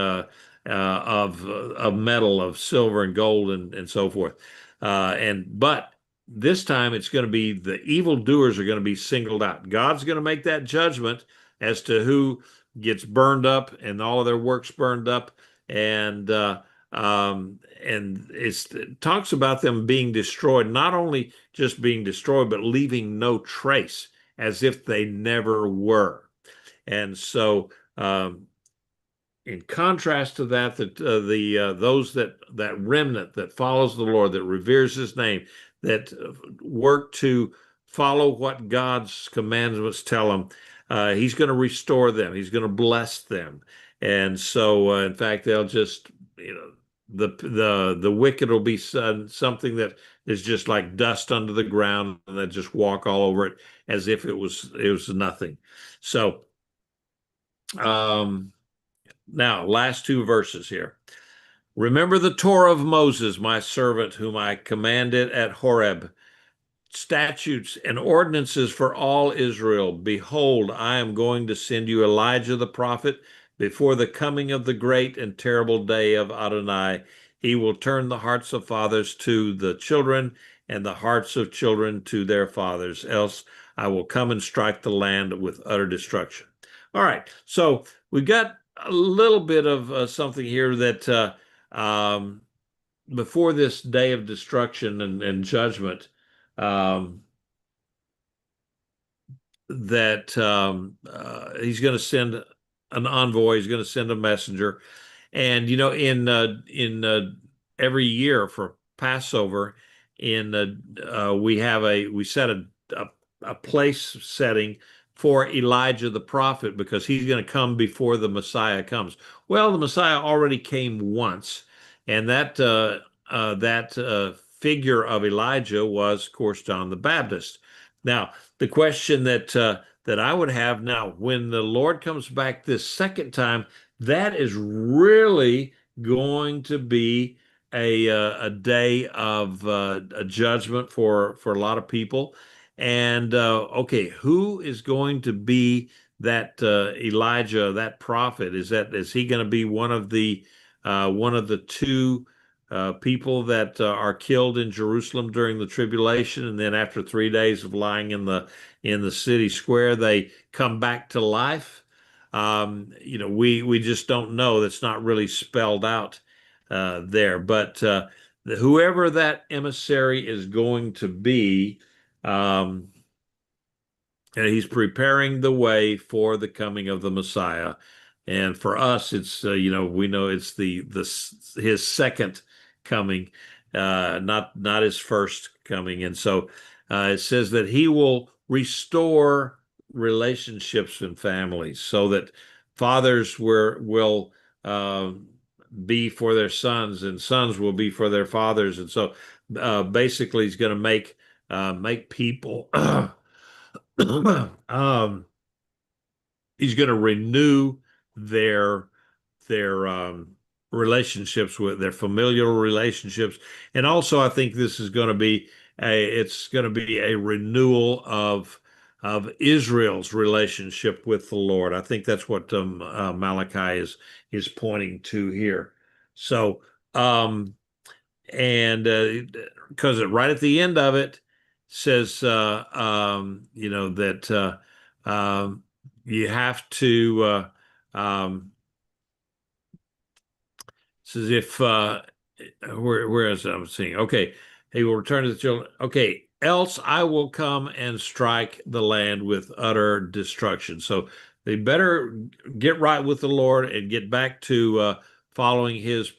of metal, of silver and gold, and so forth. But this time it's going to be the evildoers are going to be singled out. God's going to make that judgment as to who gets burned up and all of their works burned up, and it talks about them being destroyed, not only just being destroyed, but leaving no trace, as if they never were. And so, in contrast to that, those that remnant that follows the Lord, that reveres His name, that work to follow what God's commandments tell them, He's going to restore them. He's going to bless them. And so, in fact, they'll just, the wicked will be something that is just like dust under the ground, and they just walk all over it as if it was nothing. So, now, last two verses here. Remember the Torah of Moses, my servant, whom I commanded at Horeb, statutes and ordinances for all Israel. Behold, I am going to send you Elijah the prophet before the coming of the great and terrible day of Adonai. He will turn the hearts of fathers to the children, and the hearts of children to their fathers. Else I will come and strike the land with utter destruction. All right, so we've got a little bit of something here that before this day of destruction and judgment, that he's going to send an envoy. He's going to send a messenger, and in every year for Passover, we set a place setting for Elijah the prophet, because he's going to come before the Messiah comes. Well, the Messiah already came once, and that figure of Elijah was, of course, John the Baptist. Now, the question that I would have now, when the Lord comes back this second time, that is really going to be a day of a judgment for a lot of people. And okay, who is going to be that Elijah, that prophet? Is he going to be one of the two people that are killed in Jerusalem during the tribulation, and then after 3 days of lying in the city square, they come back to life? We just don't know. That's not really spelled out there. But whoever that emissary is going to be, and he's preparing the way for the coming of the Messiah. And for us, it's we know it's his second coming, not his first coming. And so it says that he will restore relationships and families, so that fathers will be for their sons, and sons will be for their fathers. And so basically, he's going to make people. He's going to renew their relationships, with their familial relationships. And also, I think this is going to be it's going to be a renewal of Israel's relationship with the Lord. I think that's what Malachi is pointing to here. So, and because right at the end of it says, that you have to. Says if where is it? I'm seeing. Okay, he will return to the children. Okay, else I will come and strike the land with utter destruction. So they better get right with the Lord and get back to following his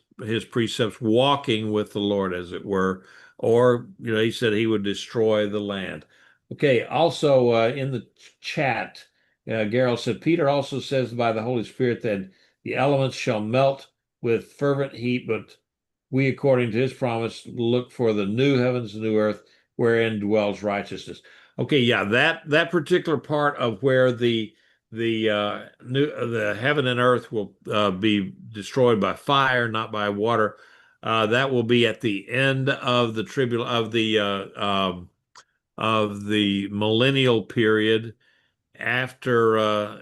precepts, walking with the Lord, as it were. Or he said he would destroy the land. Okay. Also in the chat, Gerald said Peter also says by the Holy Spirit that the elements shall melt with fervent heat, but we, according to his promise, look for the new heavens and new earth wherein dwells righteousness. Okay, yeah, that particular part of where the heaven and earth will be destroyed by fire, not by water. That will be at the end of the of the millennial period, after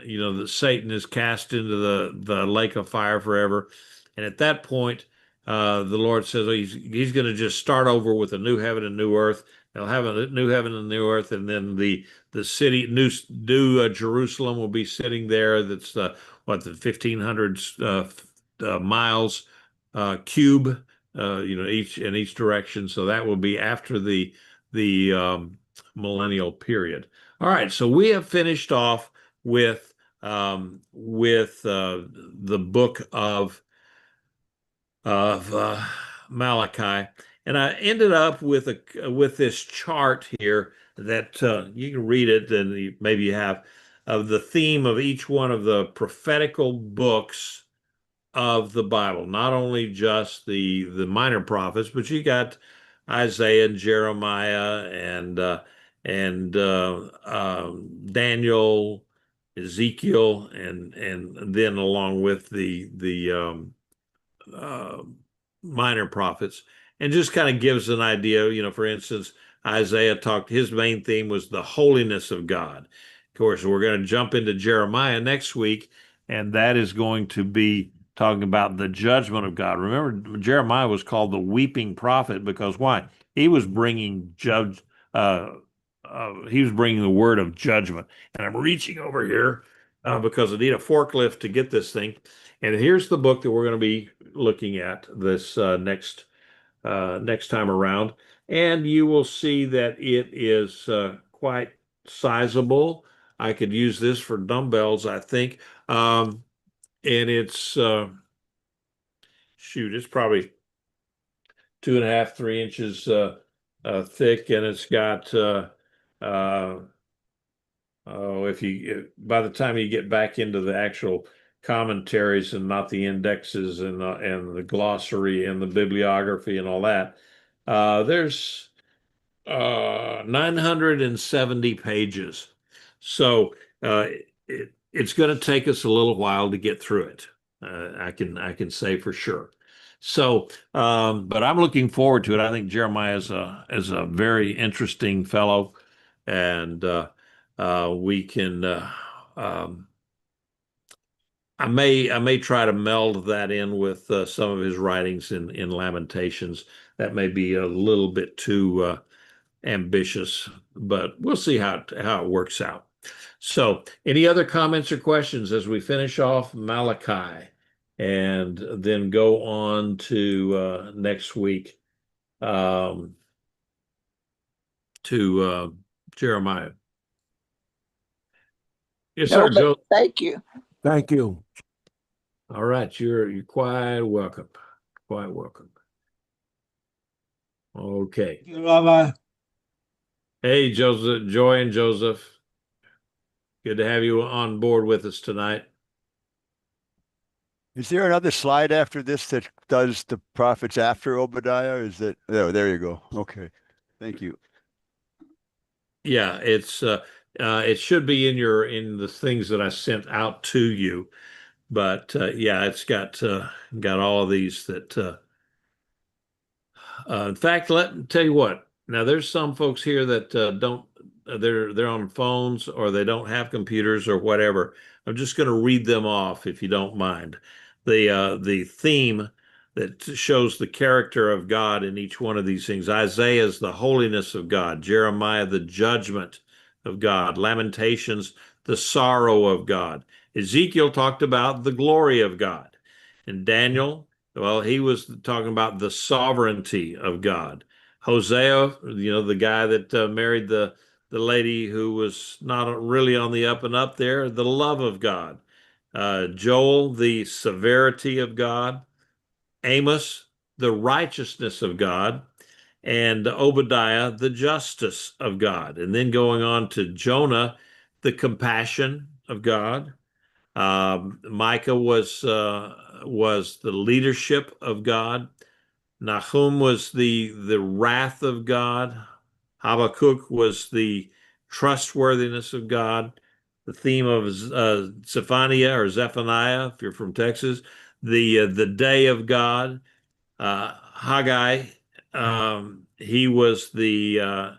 the Satan is cast into the lake of fire forever. And at that point, the Lord says he's going to just start over with a new heaven and new earth. They'll have a new heaven and new earth, and then the city, new Jerusalem, will be sitting there. That's the 1,500 miles cube, each in each direction. So that will be after the millennial period. All right, so we have finished off with the book of Malachi, and I ended up with this chart here that you can read it, and maybe you have, of the theme of each one of the prophetical books of the Bible, not only just the minor prophets, but you got Isaiah and Jeremiah and Daniel, Ezekiel, and then along with the uh, minor prophets, and just kind of gives an idea. For instance, Isaiah his main theme was the holiness of God. Of course, we're going to jump into Jeremiah next week, and that is going to be talking about the judgment of God. Remember, Jeremiah was called the weeping prophet because why? He was bringing he was bringing the word of judgment. And I'm reaching over here because I need a forklift to get this thing. And here's the book that we're going to be looking at this next time around. And you will see that it is quite sizable. I could use this for dumbbells, I think. And it's it's probably 2.5, 3 inches thick, and it's got by the time you get back into the actual commentaries and not the indexes and the glossary and the bibliography and all that, there's 970 pages. So it's going to take us a little while to get through it. I can say for sure. So, but I'm looking forward to it. I think Jeremiah is a very interesting fellow, and we can. I may try to meld that in with some of his writings in Lamentations. That may be a little bit too ambitious, but we'll see how it works out. So, any other comments or questions as we finish off Malachi and then go on to next week to Jeremiah? Yes, No, sir, but Joe. thank you. Thank you. All right, you're quite welcome. Quite welcome. Okay. Rabbi. Hey, Joseph, Joy and Joseph. Good to have you on board with us tonight. Is there another slide after this that does the prophets after Obadiah? Is it? Oh, there you go. Okay. Thank you. Yeah, it should be in the things that I sent out to you, but yeah, it's got all of these that. In fact, let me tell you what. Now there's some folks here that don't they're on phones or they don't have computers or whatever. I'm just going to read them off if you don't mind. The theme that shows the character of God in each one of these things. Isaiah is the holiness of God. Jeremiah, the judgment of God. Lamentations, the sorrow of God. Ezekiel talked about the glory of God. And Daniel, well, he was talking about the sovereignty of God. Hosea, the guy that married the lady who was not really on the up and up there, the love of God. Joel, the severity of God. Amos, the righteousness of God. And Obadiah, the justice of God. And then going on to Jonah, the compassion of God. Micah was the leadership of God. Nahum was the wrath of God. Habakkuk was the trustworthiness of God. The theme of Zephaniah or Zephaniah, if you're from Texas, the day of God. Haggai, he was the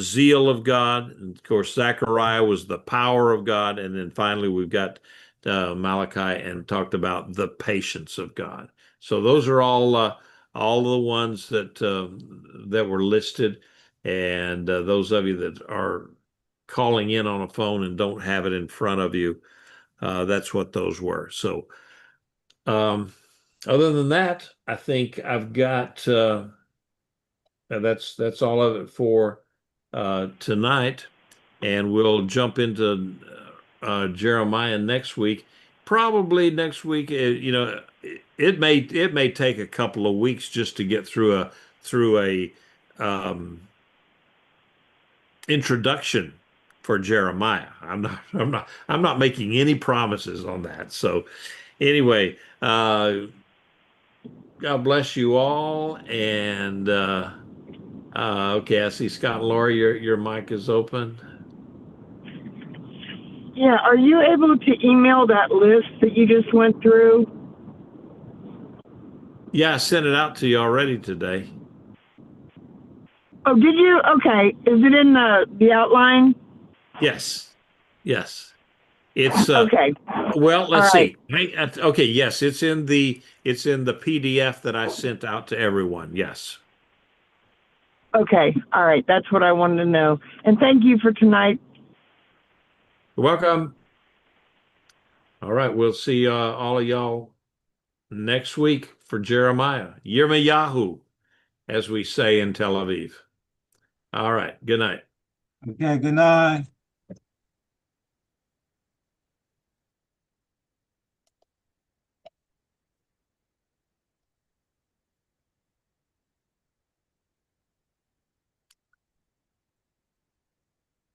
zeal of God. And of course, Zechariah was the power of God. And then finally, we've got Malachi and talked about the patience of God. So those are all the ones that were listed. And those of you that are calling in on a phone and don't have it in front of you, that's what those were. So other than that, I think I've got that's all of it for tonight, and we'll jump into Jeremiah next week. Probably next week, it may take a couple of weeks just to get through a introduction for Jeremiah. I'm not making any promises on that. So anyway, God bless you all, and okay, I see Scott and Laura, your mic is open. Yeah, are you able to email that list that you just went through? Yeah, I sent it out to you already today. Oh, did you? Okay. Is it in the outline? Yes. It's Okay. well, let's All right. see. Hey, okay, yes, it's in the PDF that I sent out to everyone. Yes. Okay. All right. That's what I wanted to know. And thank you for tonight. You're welcome. All right, we'll see all of y'all next week for Jeremiah. Yirmiyahu, as we say in Tel Aviv. All right, good night. Okay, good night.